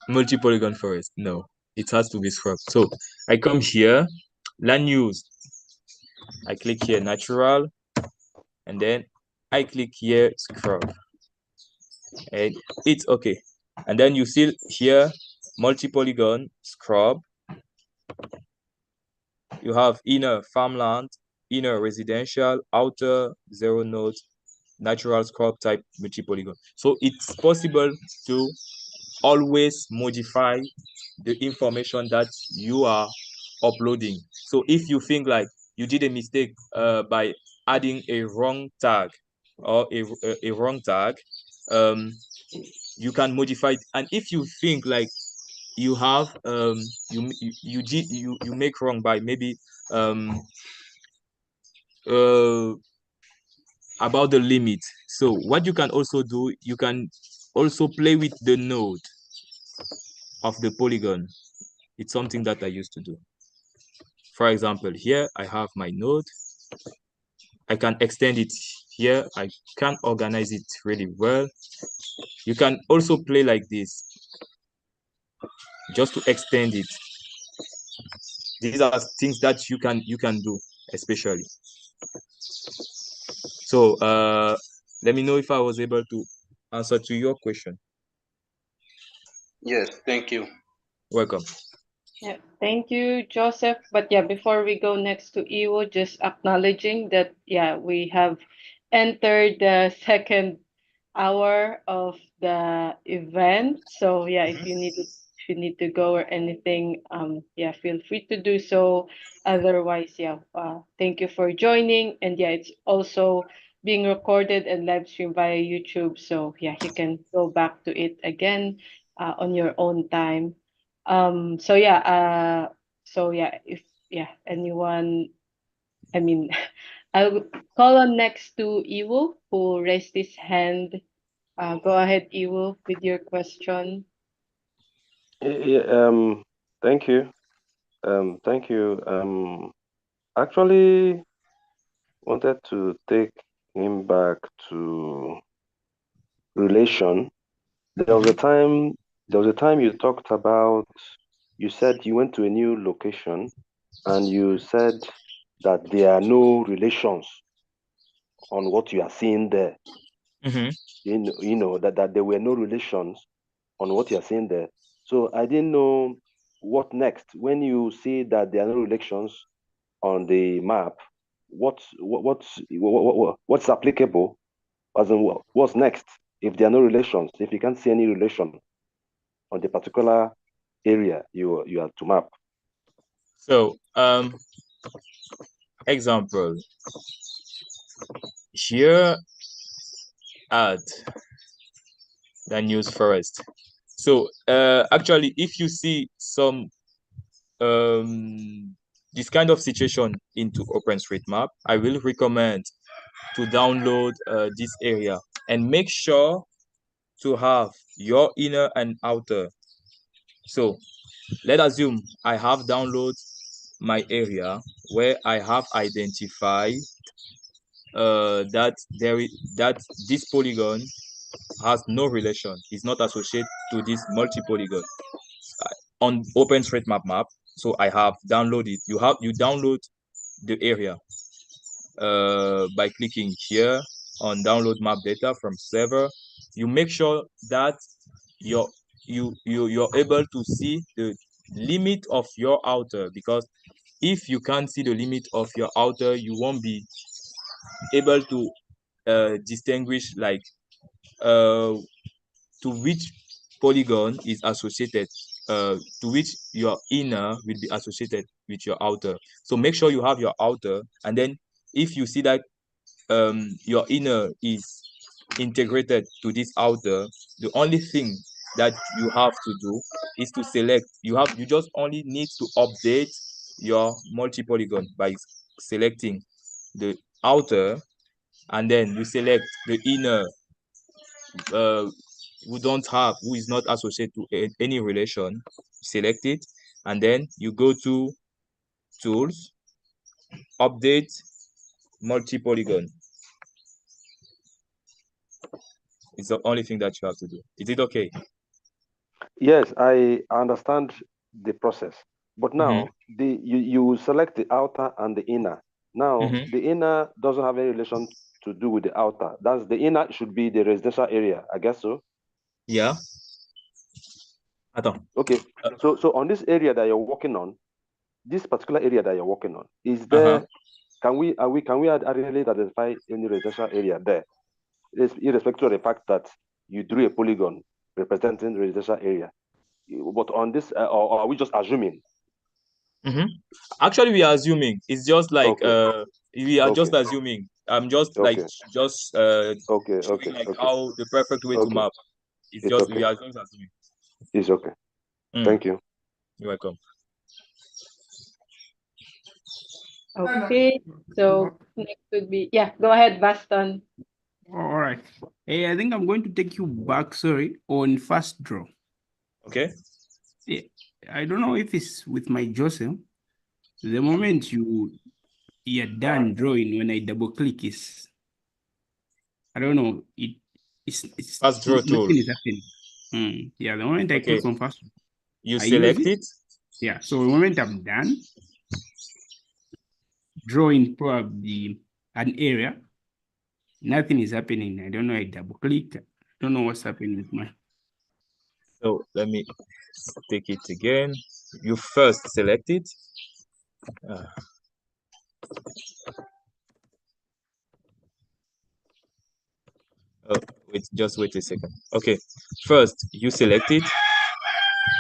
Multi-polygon forest. No, it has to be scrubbed. So I come here, land use. I click here, natural, and then I click here, scrub, and it's okay. And then you see here, multi-polygon, scrub. You have inner farmland, inner residential, outer zero node, natural scrub type multi-polygon. So it's possible to always modify the information that you are uploading. So if you think like you did a mistake by adding a wrong tag or a wrong tag, you can modify it. And if you think like you have you make wrong by maybe about the limit, so what you can also do, you can also play with the node of the polygon. It's something that I used to do. For example, here I have my node. I can extend it here. I can organize it really well. You can also play like this, just to extend it. These are things that you can do, especially. So let me know if I was able to answer to your question. Yes, thank you. Welcome. Yeah, thank you, Joseph. But yeah, before we go next to Iwo, just acknowledging that, yeah, we have entered the second hour of the event. So yeah, if you need to go or anything, yeah, feel free to do so. Otherwise, yeah, thank you for joining. And yeah, it's also being recorded and live streamed via YouTube. So yeah, you can go back to it again on your own time. So yeah, if anyone, I mean, I'll call on next to Iwo, who raised his hand. Go ahead, Iwo, with your question. Yeah, thank you. Thank you. Actually wanted to take him back to relation. There was a time you talked about, you said you went to a new location and you said that there are no relations on what you are seeing there. You know that there were no relations on what you are seeing there. So I didn't know what next. When you see that there are no relations on the map, what's applicable? As in, what's next? If there are no relations, if you can't see any relation on the particular area you are to map. So, example, here at the news forest. So, actually, if you see some this kind of situation into OpenStreetMap, I will recommend to download this area and make sure to have your inner and outer. So let's assume I have downloaded my area where I have identified that this polygon has no relation, is not associated to this multi-polygon on OpenStreetMap map. So I have downloaded. You download the area by clicking here on download map data from server. You make sure that you're able to see the limit of your outer, because if you can't see the limit of your outer, you won't be able to distinguish like to which polygon is associated, to which your inner will be associated with your outer. So make sure you have your outer, and then if you see that your inner is integrated to this outer, the only thing that you have to do is to select. You just only need to update your multi-polygon by selecting the outer, and then you select the inner who is not associated to any relation. Select it, and then you go to tools, update multi-polygon. It's the only thing that you have to do. Is it okay? Yes, I understand the process. But now you select the outer and the inner. Now the inner doesn't have any relation to do with the outer. That's the inner should be the residential area, I guess so. Yeah. Okay. So on this area that you're working on, this particular area that you're working on, is there can we really identify any residential area there? Irrespective of the fact that you drew a polygon representing the residential area. But on this, or are we just assuming? Actually, we are assuming. It's just like we are just assuming. I'm just like showing like how the perfect way to map. It's just we are just assuming. It's okay. Thank you. You're welcome. Okay, so next would be go ahead, Baston. All right. Hey, I think I'm going to take you back, on first draw. Okay. Yeah, I don't know if it's with my Joseph. The moment you're done drawing, when I double click is, I don't know, it's first draw tool. Nothing is happening. Yeah, the moment I click on first, you select it. Yeah, so the moment I'm done drawing probably an area, nothing is happening. I don't know, I double click. I don't know what's happening with mine. So let me take it again. You first select it. Just wait a second. Okay, first you select it.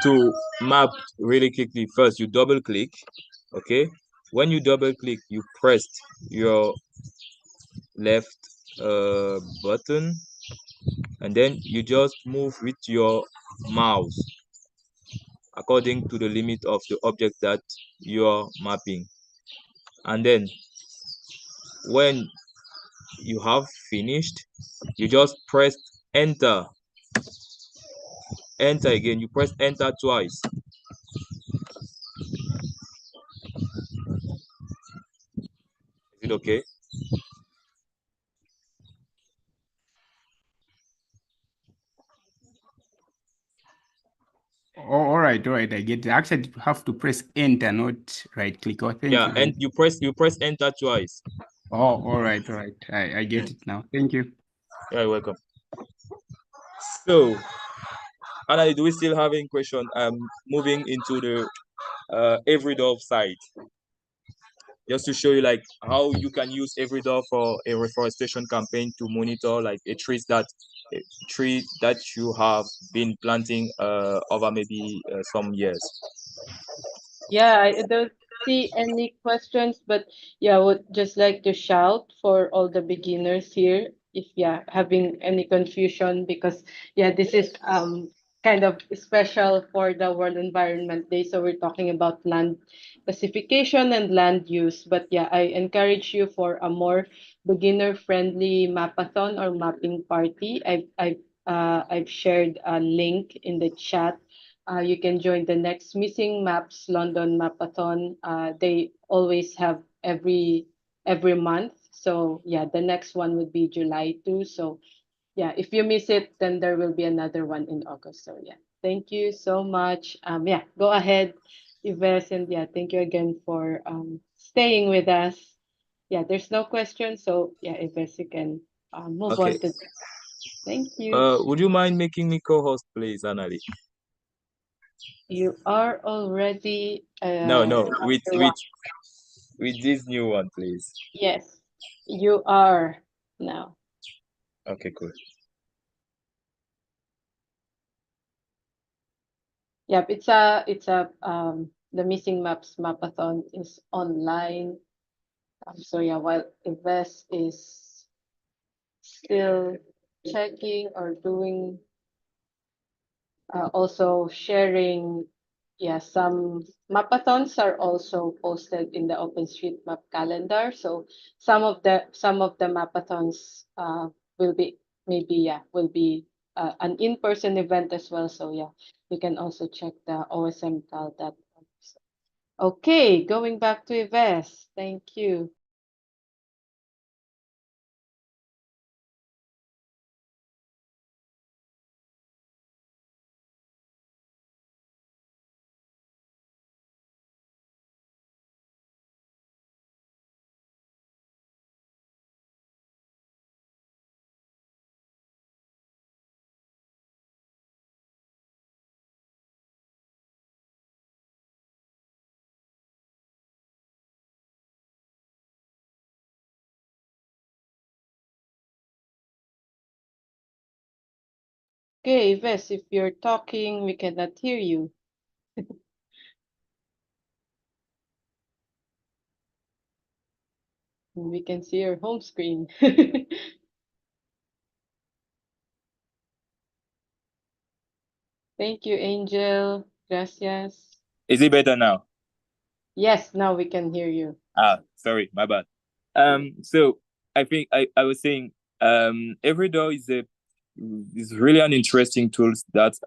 To map really quickly, first you double click. Okay, when you double click, you press your left button, and then you just move with your mouse according to the limit of the object that you're mapping. And then when you have finished, you just press enter. Enter again. You press enter twice. it okay? Oh, all right. I get it. Actually, you have to press enter, not right click. Oh, thank you. And you press enter twice. Oh, all right. I get it now. Thank you. You're welcome. So, Anna, do we still have any question? Moving into the EveryDOF side, just to show you like how you can use EveryDOF for a reforestation campaign to monitor like a tree that you have been planting over maybe some years. Yeah, I don't see any questions, but yeah, I would just like to shout for all the beginners here if having any confusion, because this is kind of special for the World Environment Day. So we're talking about land classification and land use. But I encourage you for a more beginner-friendly mapathon or mapping party. I've shared a link in the chat. You can join the next Missing Maps London Mapathon. They always have every month. So the next one would be July 2. So if you miss it, then there will be another one in August. So thank you so much. Go ahead, Yves, and thank you again for staying with us. There's no question. So Yves, you can move on to. Thank you. Would you mind making me co-host, please, Anali? You are already no, with this new one, please. Yes, you are now. Okay, cool. Yep, it's a the Missing Maps Mapathon is online. So while Yves is still checking or doing also sharing, some mapathons are also posted in the OpenStreetMap calendar. So some of the mapathons will be an in-person event as well. So you can also check the osmcal.com. Okay, going back to Yves. Thank you. Okay, Yves, if you're talking, we cannot hear you. We can see your home screen. Thank you, Angel. Gracias. Is it better now? Yes, now we can hear you. Sorry, my bad. So I think I was saying EveryDOF is really an interesting tool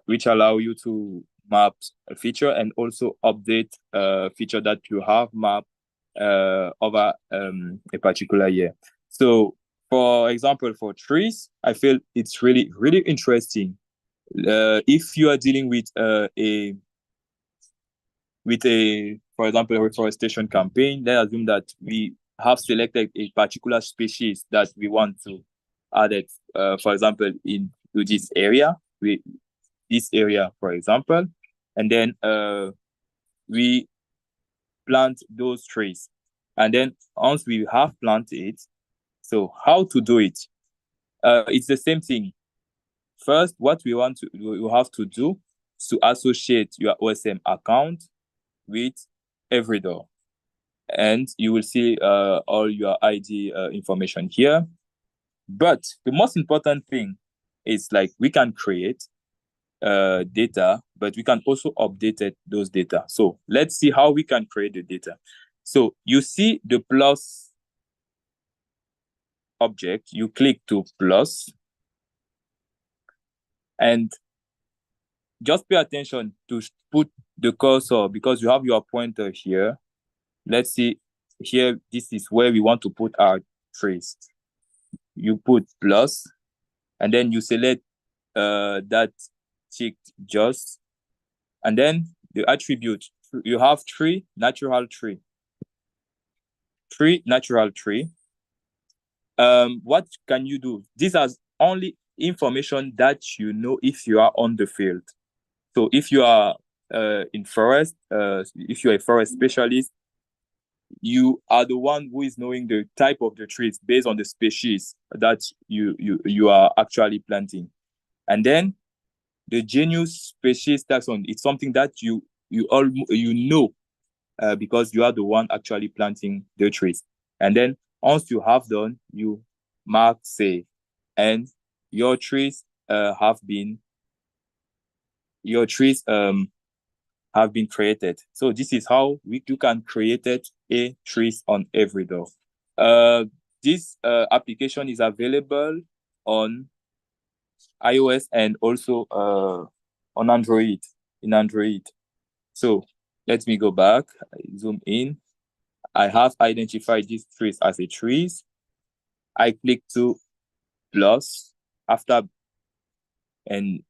which allow you to map a feature and also update a feature that you have mapped over a particular year. So for example, for trees, I feel it's really, really interesting. If you are dealing with for example, a reforestation campaign, let's assume that we have selected a particular species that we want to add it, for example, into this area, for example, and then we plant those trees. And then once we have planted, so how to do it? It's the same thing. First, what we have to do is to associate your OSM account with EveryDOF, and you will see all your ID information here. But the most important thing is like we can create data, but we can also update those data. So let's see how we can create the data. So you see the plus object, you click to plus, and just pay attention to put the cursor because you have your pointer here. Let's see here, this is where we want to put our trace. You put plus, and then you select that ticked just, and then the attribute, you have tree, natural tree. Tree, natural tree. What can you do? These are only information that you know if you are on the field. So if you are in forest, if you're a forest specialist, you are the one who is knowing the type of the trees based on the species that you are actually planting. And then the genus, species, taxon, it's something that you know because you are the one actually planting the trees. And then once you have done, you mark save, and your trees have been created. So this is how you can create a trees on Everydor. This application is available on iOS and also on Android, in Android. So let me go back, zoom in. I have identified these trees as a trees. I click to plus after and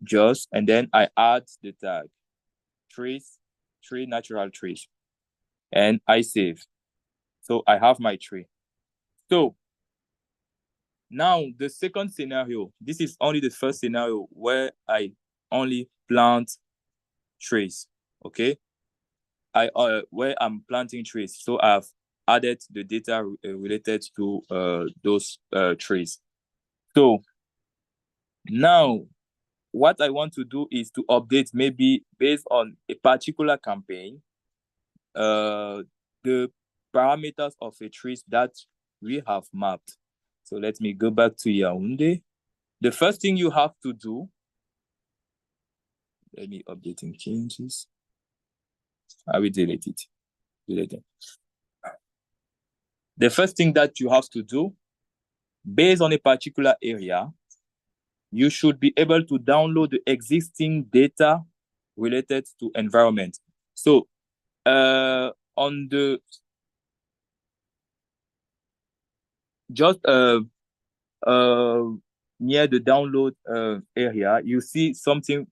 just, and then I add the tag trees, tree, natural trees, and I save. So I have my tree. So now the second scenario, this is only the first scenario where I only plant trees, okay? Where I'm planting trees. So I've added the data related to those trees. So now what I want to do is to update, maybe based on a particular campaign, the parameters of a trees that we have mapped. So let me go back to Yaoundé. The first thing you have to do, let me updating changes. I will delete it. The first thing that you have to do, based on a particular area, you should be able to download the existing data related to environment. So on the just near the download area, you see something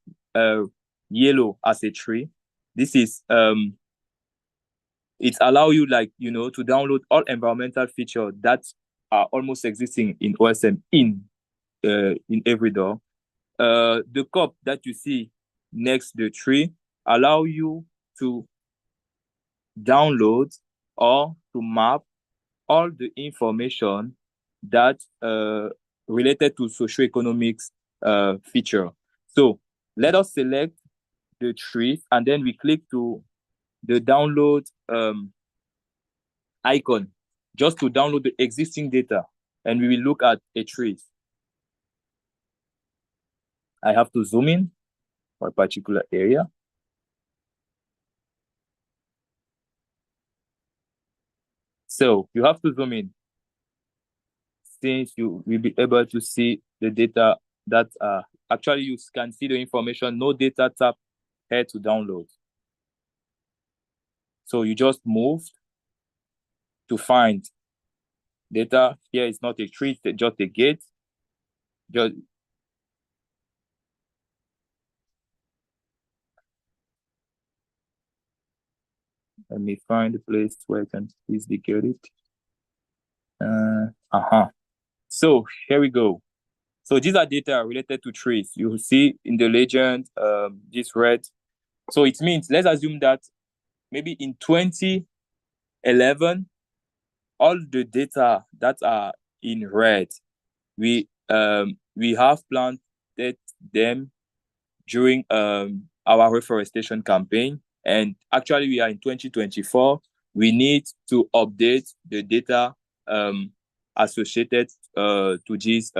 yellow as a tree. This is it allow you, like, to download all environmental features that are almost existing in OSM in Everydor. The cup that you see next to the tree allow you to download or to map all the information that related to socioeconomics feature. So let us select the trees, and then we click to the download icon just to download the existing data, and we will look at a tree. I have to zoom in for a particular area. So you have to zoom in, since you will be able to see the data that actually you can see the information. No data tab here to download. So you just move to find data. Here is not a tree, it's just a gate. Just let me find a place where I can easily get it. So here we go. So these are data related to trees. You will see in the legend, this red. So it means, let's assume that maybe in 2011, all the data that are in red, we have planted them during our reforestation campaign. And actually we are in 2024. We need to update the data associated to these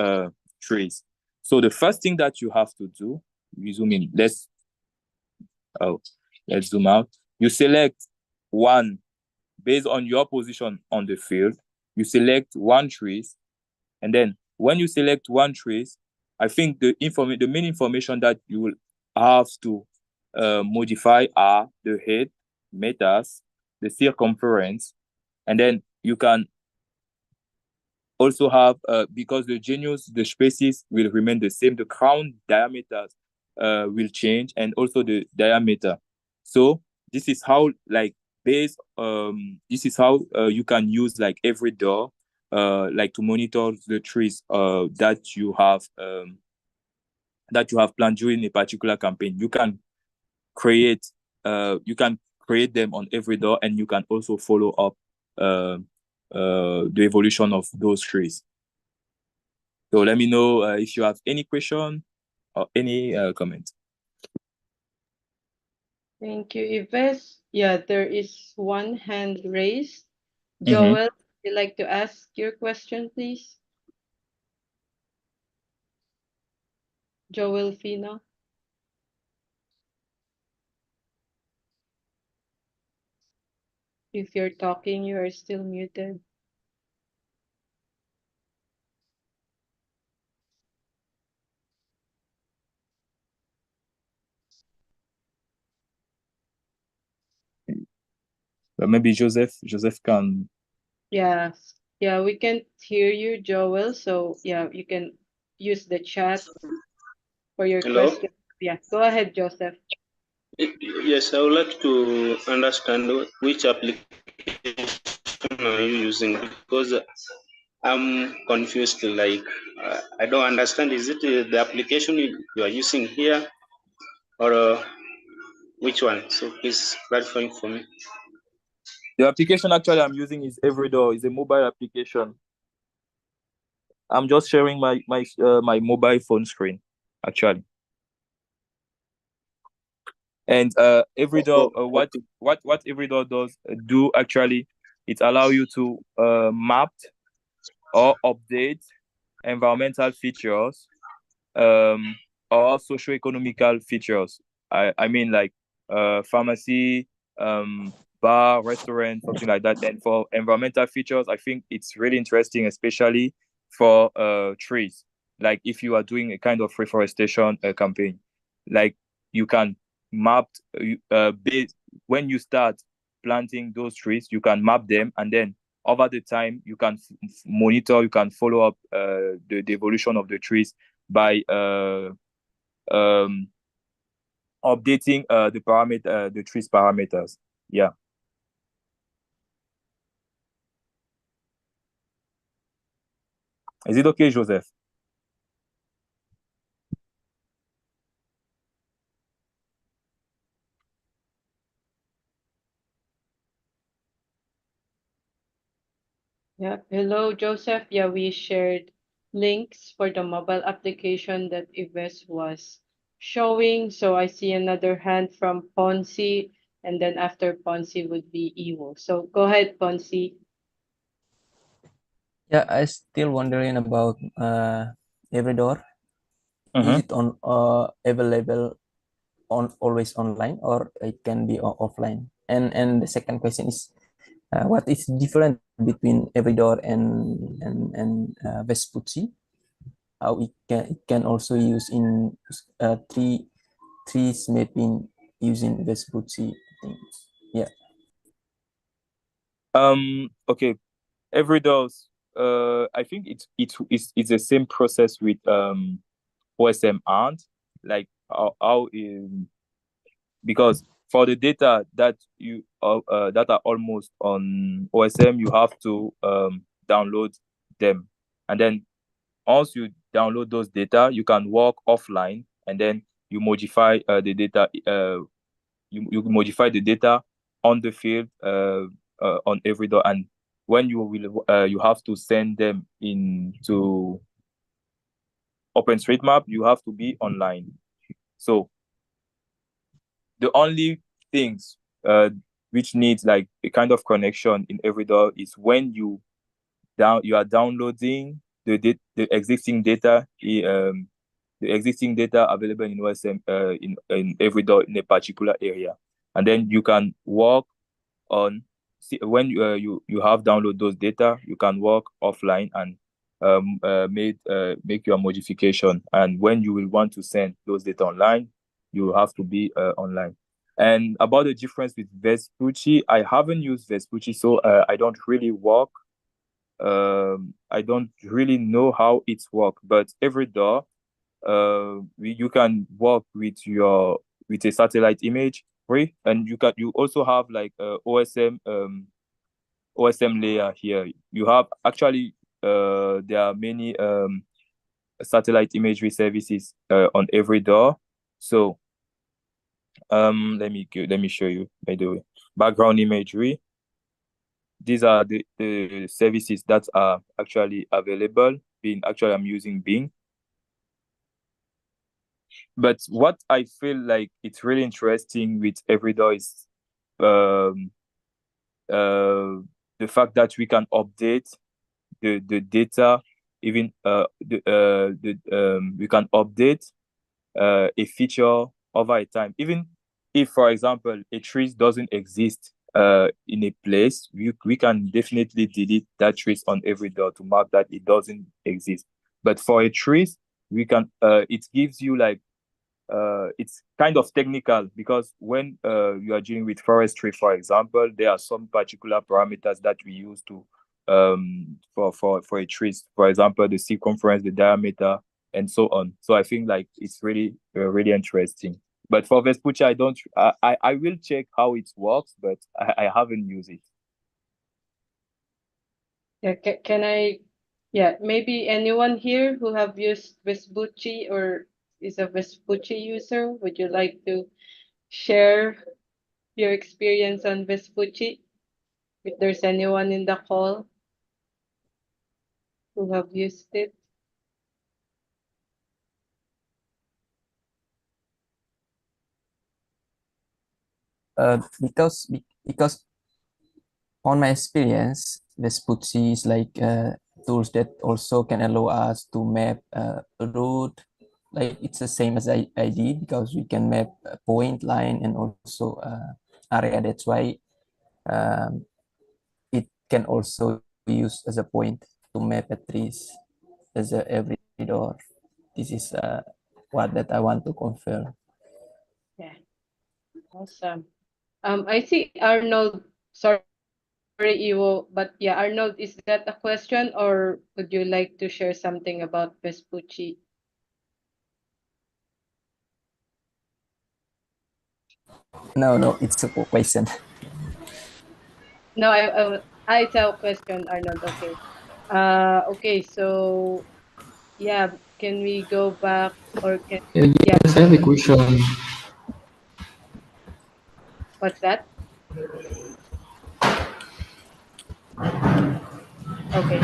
trees. So the first thing that you have to do, we zoom in. Let's zoom out. You select one based on your position on the field. You select one trees, and then when you select one trees, I think the main information that you will have to modify are the head, meters, the circumference, and then you can also have, because the genus, the species will remain the same, the crown diameters will change, and also the diameter. So this is how, like, this is how you can use like EveryDOR like to monitor the trees that you have planned during a particular campaign. You can create them on EveryDOR, and you can also follow up the evolution of those trees. So let me know if you have any question or any comment. Thank you, Yves. Yeah, there is one hand raised. Joel, would you like to ask your question, please? Joel Fino. If you're talking, you are still muted. Maybe Joseph can. Yeah, we can't hear you, Joel. So yeah, you can use the chat for your question. Yeah, go ahead, Joseph. Yes, I would like to understand which application are you using, because I'm confused. Like, I don't understand. Is it the application you are using here, or which one? So please clarify for me. The application actually I'm using is EveryDOR. It's a mobile application. I'm just sharing my mobile phone screen, actually. And EveryDOR, what EveryDOR does do actually, it allow you to map or update environmental features or socio-economical features. I mean, like pharmacy, bar, restaurant, something like that. And for environmental features, I think it's really interesting, especially for trees. Like if you are doing a kind of reforestation campaign, like you can map when you start planting those trees, you can map them, and then over the time you can monitor, you can follow up the evolution of the trees by updating the trees parameters. Yeah. Is it okay, Joseph? Yeah. Hello, Joseph. Yeah, we shared links for the mobile application that Yves was showing. So I see another hand from Ponzi, and then after Ponzi would be Iwo. So go ahead, Ponzi. Yeah, I still wondering about EveryDOR. Is it on available on always online, or it can be offline? And the second question is, what is different between EveryDOR and Vespucci? How it can also use in trees mapping using Vespucci things. Yeah. Okay. EveryDOR, I think it's the same process with OSM Ant, like how because for the data that you that are almost on OSM, you have to download them, and then once you download those data, you can work offline, and then you modify the data. You modify the data on the field on EveryDOR, and when you will you have to send them into OpenStreetMap, you have to be online. So the only things which needs like a kind of connection in EveryDOR is when you are downloading the existing data, the existing data available in OSM in EveryDOR in a particular area, and then you can work on when you have downloaded those data, you can work offline and make your modification. And when you will want to send those data online, you have to be online. And about the difference with Vespucci, I haven't used Vespucci, so I don't really work. I don't really know how it's work, but EveryDOR, you can work with a satellite image free, and you also have like OSM layer here. You have actually there are many satellite imagery services on EveryDOR. So let me show you, by the way. Background imagery. These are the services that are actually available. I'm using Bing. But what I feel like it's really interesting with EveryDOR is the fact that we can update the data, even we can update a feature over a time. Even if, for example, a trace doesn't exist in a place, we can definitely delete that trace on EveryDOR to mark that it doesn't exist. But for a trace, we can it gives you like it's kind of technical, because when you are dealing with forestry, for example, there are some particular parameters that we use to for a trace, for example, the circumference, the diameter, and so on. So I think like it's really really interesting. But for Vespucci, I will check how it works, but I haven't used it. Yeah, can I? Yeah, maybe anyone here who have used Vespucci or is a Vespucci user, would you like to share your experience on Vespucci? If there's anyone in the call who have used it. Because on my experience, Vespucci is like tools that also can allow us to map a route. Like it's the same as ID, because we can map a point, line, and also area. That's why it can also be used as a point to map a trees as a EveryDOR. This is what that I want to confirm. Yeah, awesome. I see Arnold. Sorry, Iwo, but yeah, Arnold, is that a question, or would you like to share something about Vespucci? No, it's a question. No, I tell question, Arnold. Okay. Okay. So, yeah, can we go back, or can Yes, I have a question. what's that? Okay.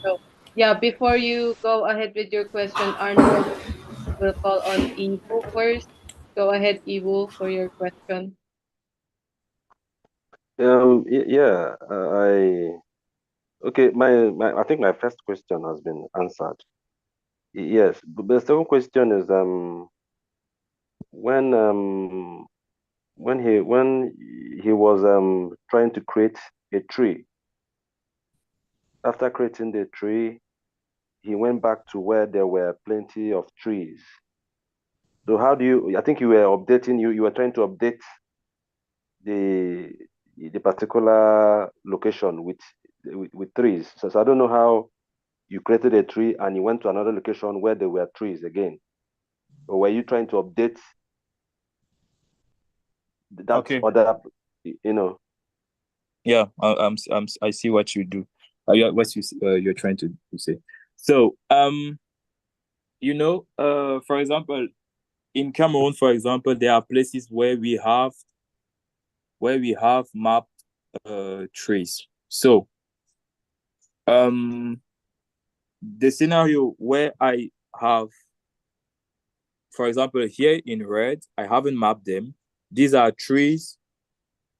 So, yeah, before you go ahead with your question, Arnold, we'll call on Ivo first. Go ahead, Ivo, for your question. Yeah, okay. I think my first question has been answered. Yes, but the second question is when he was trying to create a tree. After creating the tree, he went back to where there were plenty of trees. So how do you? I think you were updating. You were trying to update the particular location with trees. So I don't know how you created a tree and you went to another location where there were trees again, or were you trying to update that Okay. other, you know? Yeah, I see what you do. What you're trying to say. So for example, in Cameroon, for example, there are places where we have mapped trees. So the scenario where I have, for example, here in red, I haven't mapped them. These are trees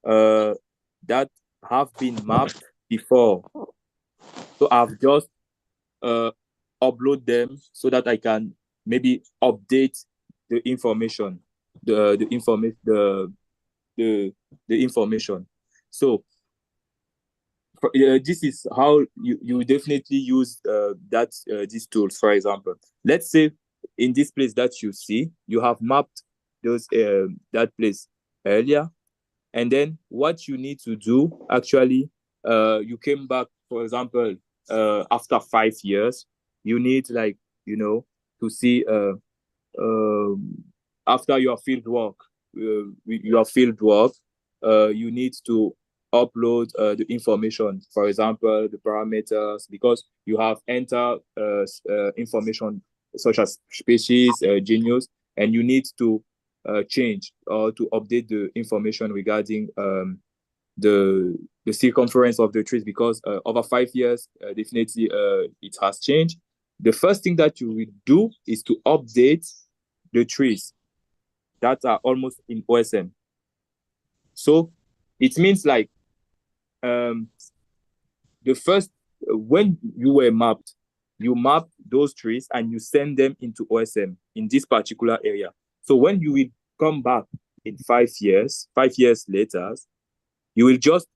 that have been mapped before. So I've just upload them so that I can maybe update the information, the information. So this is how you definitely use these tools. For example, let's say in this place that you see, you have mapped that place. earlier. And then what you need to do, actually, you came back, for example, after 5 years, you need, like, to see after your field work, you need to upload the information, for example, the parameters, because you have entered information such as species, genus, and you need to change or to update the information regarding the circumference of the trees, because over 5 years, definitely it has changed. The first thing that you will do is to update the trees that are almost in OSM. So it means, like, the first, when you were mapped, you map those trees and you send them into OSM in this particular area. So when you will come back in 5 years later, you will just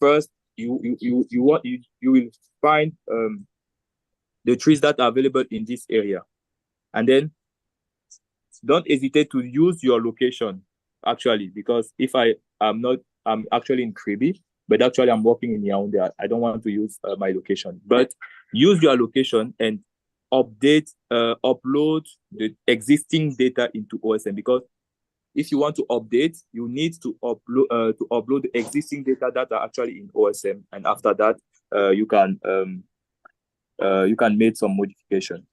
first you will find the trees that are available in this area, and then don't hesitate to use your location, actually, because if I'm actually in Kribi, but actually I'm working in Yaoundé. I don't want to use my location, but use your location and upload the existing data into OSM, because if you want to update, you need to upload the existing data that are actually in OSM, and after that, you can make some modification.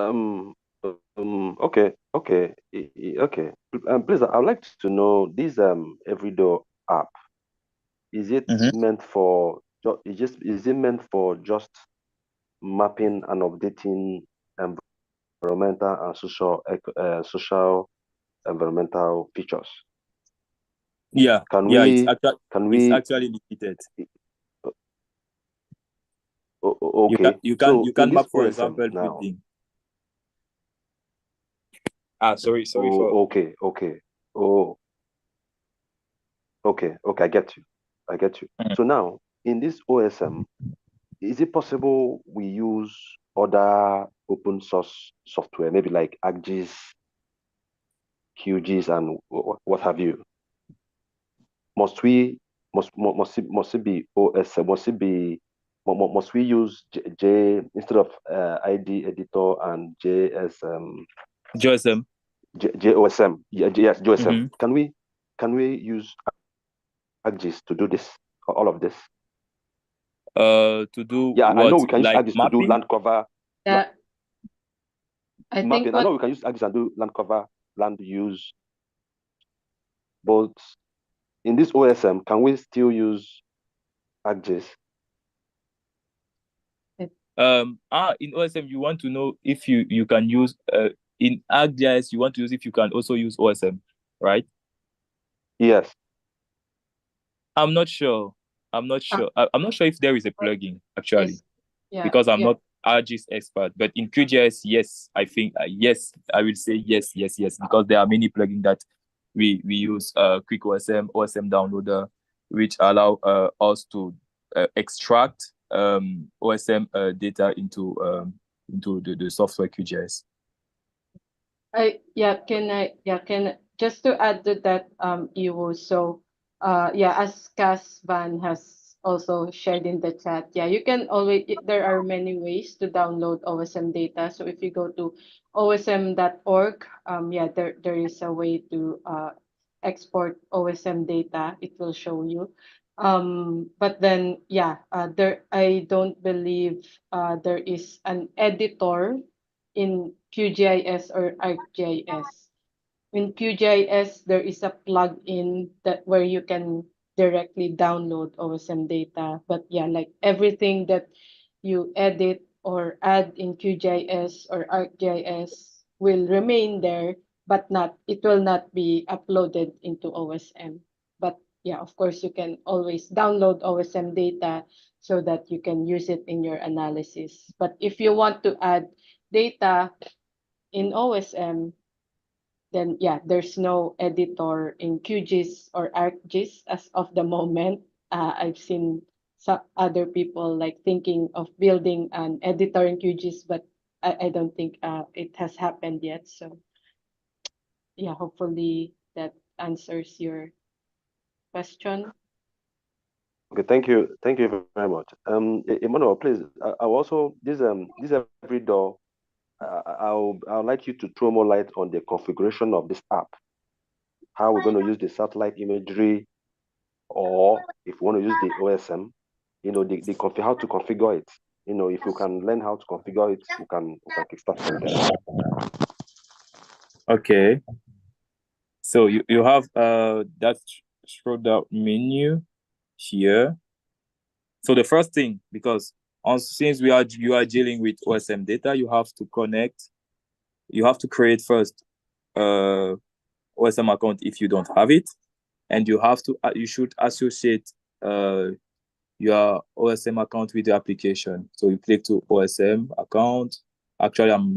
Okay. Please, I'd like to know this Everydo app. Is it meant for just mapping and updating environmental and social environmental features? Yeah. It's actually limited. Okay. You can map, for example, building. Sorry. Okay. I get you. So now, in this OSM, is it possible we use other open source software, maybe like ArcGIS, QGIS, and what have you? Must it be OSM? Must we use J instead of ID editor and JSM? JOSM. JOSM. Yes, JOSM. Can we use ArcGIS to do this, all of this? To do what? I know we can use like ArcGIS mapping? to do land cover. Yeah. I Mapping. think I know we can use ArcGIS and do land cover, land use. But in this OSM, can we still use ArcGIS? In OSM, you want to know if you can use in ArcGIS, you want to use if you can also use OSM, right? Yes. I'm not sure. I'm not sure if there is a plugin, actually. Yes. Yeah. Because I'm not ArcGIS expert, but in QGIS, yes, I think yes, I will say yes, because there are many plugins that we use, Quick OSM downloader, which allow us to extract OSM data into the software QGIS. Can just to add to that, Iwo, so as Cas Van has also shared in the chat, you can always, there are many ways to download OSM data. So if you go to osm.org, there is a way to export OSM data. It will show you. But then I don't believe there is an editor in QGIS or ArcGIS. In QGIS, there is a plugin where you can directly download OSM data. But like everything that you edit or add in QGIS or ArcGIS will remain there, but it will not be uploaded into OSM. But of course, you can always download OSM data so that you can use it in your analysis. But if you want to add data in OSM, then there's no editor in QGIS or ArcGIS as of the moment. I've seen some other people like thinking of building an editor in QGIS, but I don't think it has happened yet. So yeah, hopefully that answers your question. Okay, thank you very much. Emmanuel, please, I also this EveryDOR. I would like you to throw more light on the configuration of this app. How we're going to use the satellite imagery, or if we want to use the OSM, you know, how to configure it. You know, if you can learn how to configure it, we can kickstart from there. Okay. So you have that scroll menu here. So the first thing, because since you are dealing with OSM data, you have to connect. You have to create first OSM account if you don't have it, and you should associate your OSM account with the application. So you click to OSM account. Actually, I'm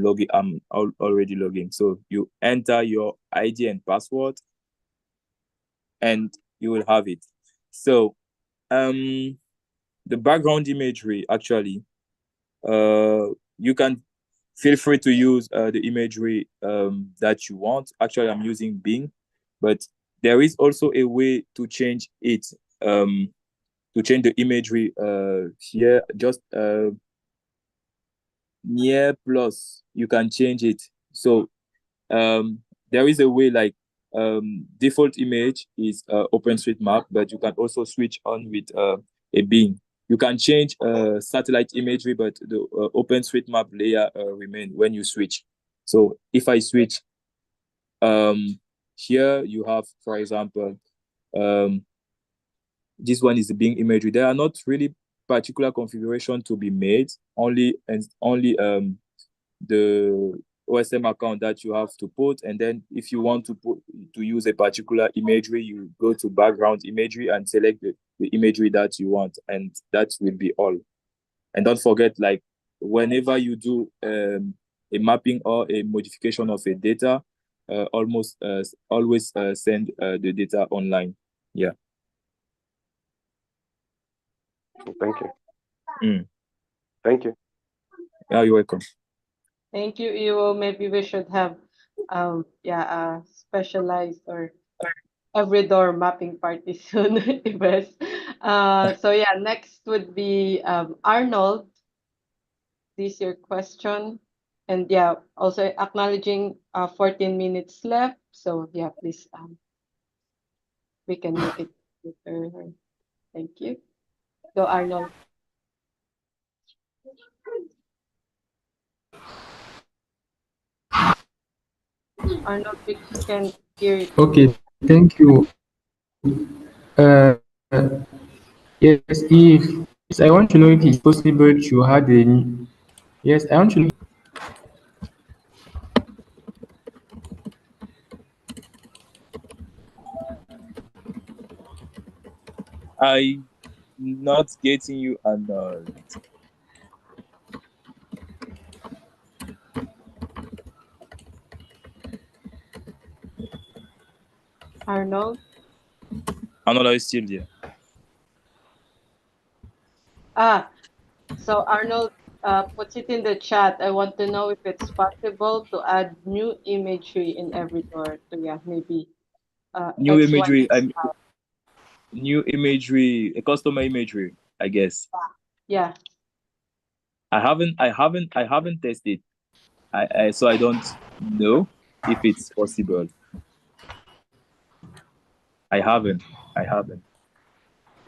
already logging. So you enter your ID and password, and you will have it. So the background imagery, actually, you can feel free to use the imagery that you want. Actually, I'm using Bing, but there is also a way to change it, to change the imagery here, just near plus, you can change it. So there is a way, like default image is OpenStreetMap, but you can also switch on with a Bing. You can change satellite imagery, but the OpenStreetMap layer remain when you switch. So if I switch, here you have, for example, this one is the Bing imagery. There are not really particular configuration to be made, only the OSM account that you have to put, and then if you want to use a particular imagery, you go to background imagery and select the imagery that you want, and that will be all. And don't forget, like whenever you do a mapping or a modification of a data, always send the data online. Yeah. Thank you. Thank you. Yeah, you're welcome. Thank you, Iwo. Maybe we should have specialized or EveryDOR mapping party soon. So yeah, next would be Arnold. This is your question. And yeah, also acknowledging 14 minutes left. So yeah, please we can make it later. Thank you. Go, Arnold. Arnold, we can hear it. Okay, thank you. Yes, I want to know if it's possible to add any. Yes, I want to know. I'm not getting you, Arnold. Arnold? Arnold, are you still there? So Arnold puts it in the chat. I want to know if it's possible to add new imagery in EveryDOR. So yeah, maybe new imagery. New imagery, a customer imagery, I guess. Yeah. I haven't tested. So I don't know if it's possible. I haven't.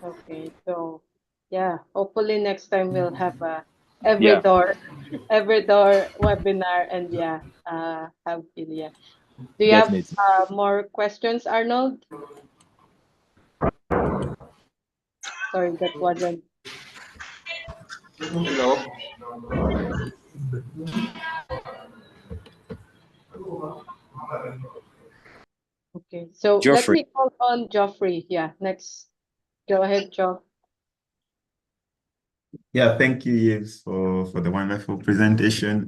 Okay, so yeah, hopefully next time we'll have a EveryDOR webinar, and have Ilya. Do you Definitely. have more questions, Arnold? Sorry, that wasn't. Hello. Okay, so Geoffrey. let me call on Geoffrey. Yeah, next. Go ahead, Geoff. Yeah, thank you, Yves, for the wonderful presentation.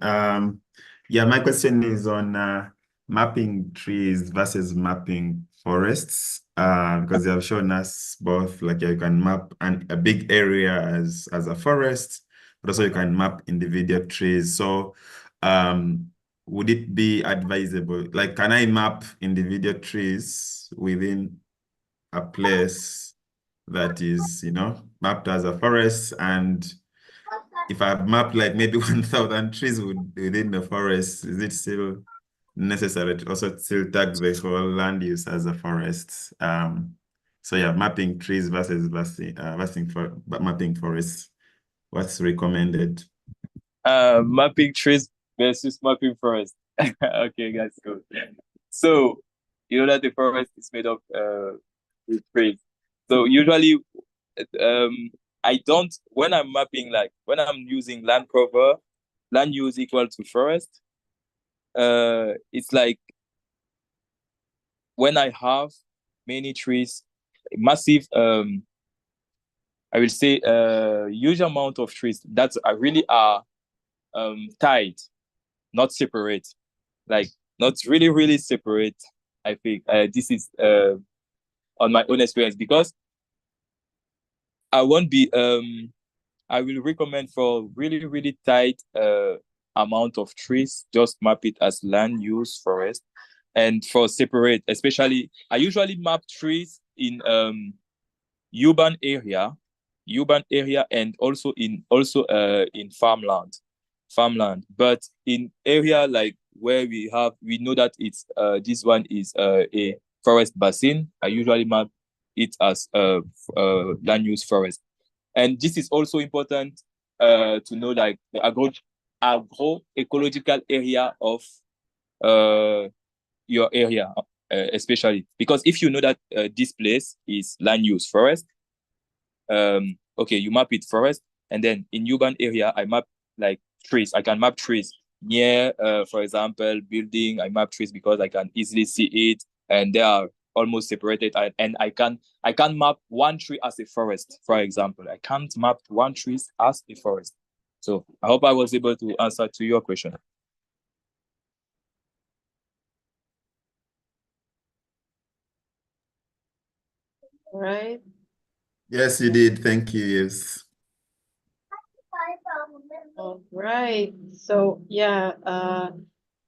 Yeah, my question is on mapping trees versus mapping forests, because they have shown us both, like you can map a big area as a forest, but also you can map individual trees. So would it be advisable? Like, can I map individual trees within a place that is, mapped as a forest? And if I've mapped like maybe 1,000 trees within the forest, is it still necessary to also still tag the whole land use as a forest? So yeah, mapping trees versus mapping forests. What's recommended? Mapping trees versus mapping forest. Okay, guys, go. So you know that the forest is made of with trees. So usually, I don't, when I'm mapping, like when I'm using land cover, land use equal to forest. It's like when I have many trees, massive, I will say, huge amount of trees that are really are tied, not separate, like not really, really separate. I think this is on my own experience, because I won't be, I will recommend for really, really tight amount of trees, just map it as land use forest. And for separate, especially, I usually map trees in urban area, and also in farmland. But in area like where we know that it's this one is a forest basin, I usually map it as land use forest. And this is also important to know, like the agroecological area of your area, especially because if you know that this place is land use forest, okay, you map it forest, and then in urban area I map like trees. I can map trees near, for example, building. I map trees because I can easily see it, and they are almost separated. And I can map one tree as a forest, for example. I can't map one tree as a forest. So I hope I was able to answer to your question. Right. Yes, you did. Thank you. Yes. All right. So yeah,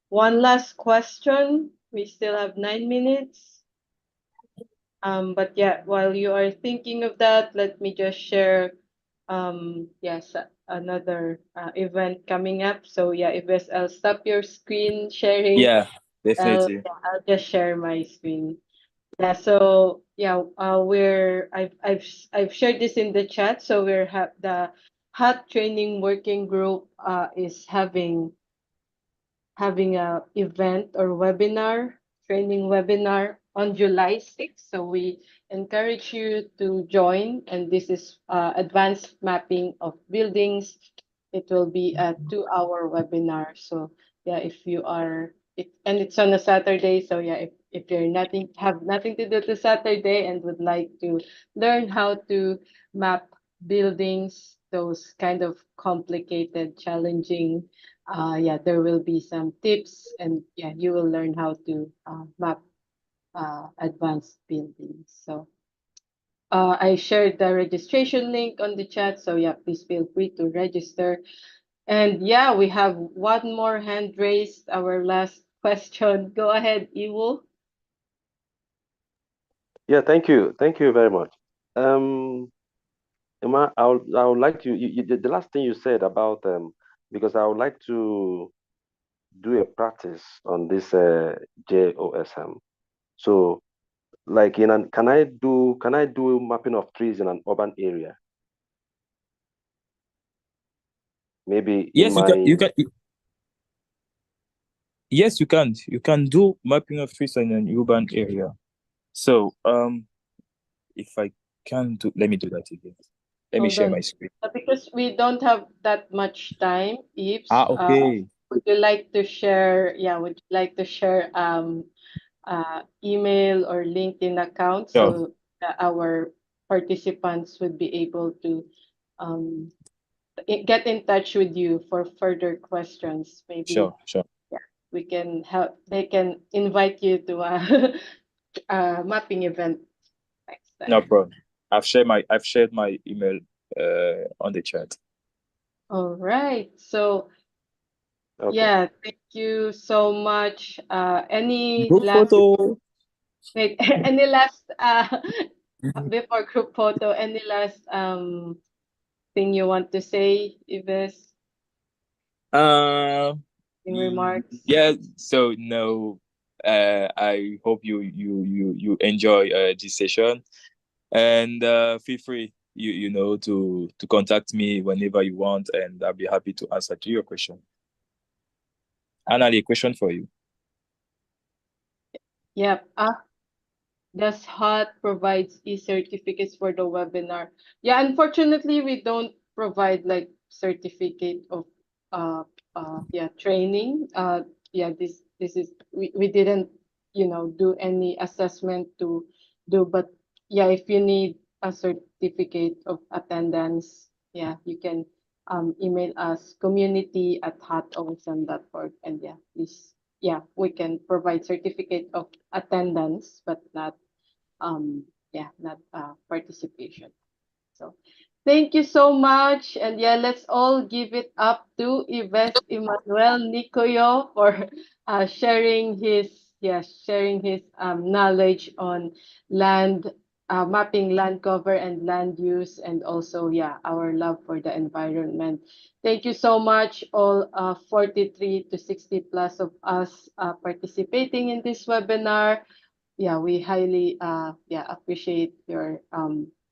one last question. We still have 9 minutes. But yeah, while you are thinking of that, let me just share yes, another event coming up. So yeah, if I'll stop your screen sharing. Yeah, definitely. I'll just share my screen. Yeah, so yeah, I've shared this in the chat. So the HAT training working group is having a event or training webinar on July 6th. So we encourage you to join, and this is advanced mapping of buildings. It will be a 2-hour webinar. So yeah, and it's on a Saturday. So yeah, if you're have nothing to do to Saturday and would like to learn how to map buildings, those kind of complicated, challenging, yeah, there will be some tips, and yeah, you will learn how to map advanced buildings. So I shared the registration link on the chat. So yeah, please feel free to register. And yeah, we have one more hand raised, our last question. Go ahead, Iwo. Yeah, thank you. Thank you very much. Emma, I would like to, the last thing you said about, because I would like to do a practice on this JOSM. So like can I do mapping of trees in an urban area? Maybe yes, in my yes, you can do mapping of trees in an urban area. So if I can do, let me do that again. Let me share my screen. Because we don't have that much time, Yves. Okay. Would you like to share? Yeah, would you like to share email or LinkedIn account so that our participants would be able to get in touch with you for further questions? Maybe. Sure. Yeah, we can help. They can invite you to a mapping event next time. No problem. I've shared my email on the chat. All right. So Okay. Yeah, thank you so much. Any Group last photo. wait, any last before group photo, any last thing you want to say, Yves? Remarks? Yeah, so no, I hope you enjoy this session, and feel free to contact me whenever you want, and I'll be happy to answer to your question. Annalie, a question for you. Yep. Does HOT provides e-certificates for the webinar? Yeah, unfortunately, we don't provide like certificate of training. This is we didn't do any assessment to do, but yeah, if you need a certificate of attendance, yeah, you can email us community@hotosm.org, and yeah, please, yeah, we can provide certificate of attendance, but not participation. So thank you so much, and yeah, let's all give it up to Yves Emmanuel Nicoyo for sharing his knowledge on land mapping land cover and land use, and also our love for the environment. Thank you so much, all 43 to 60 plus of us participating in this webinar. Yeah, we highly appreciate your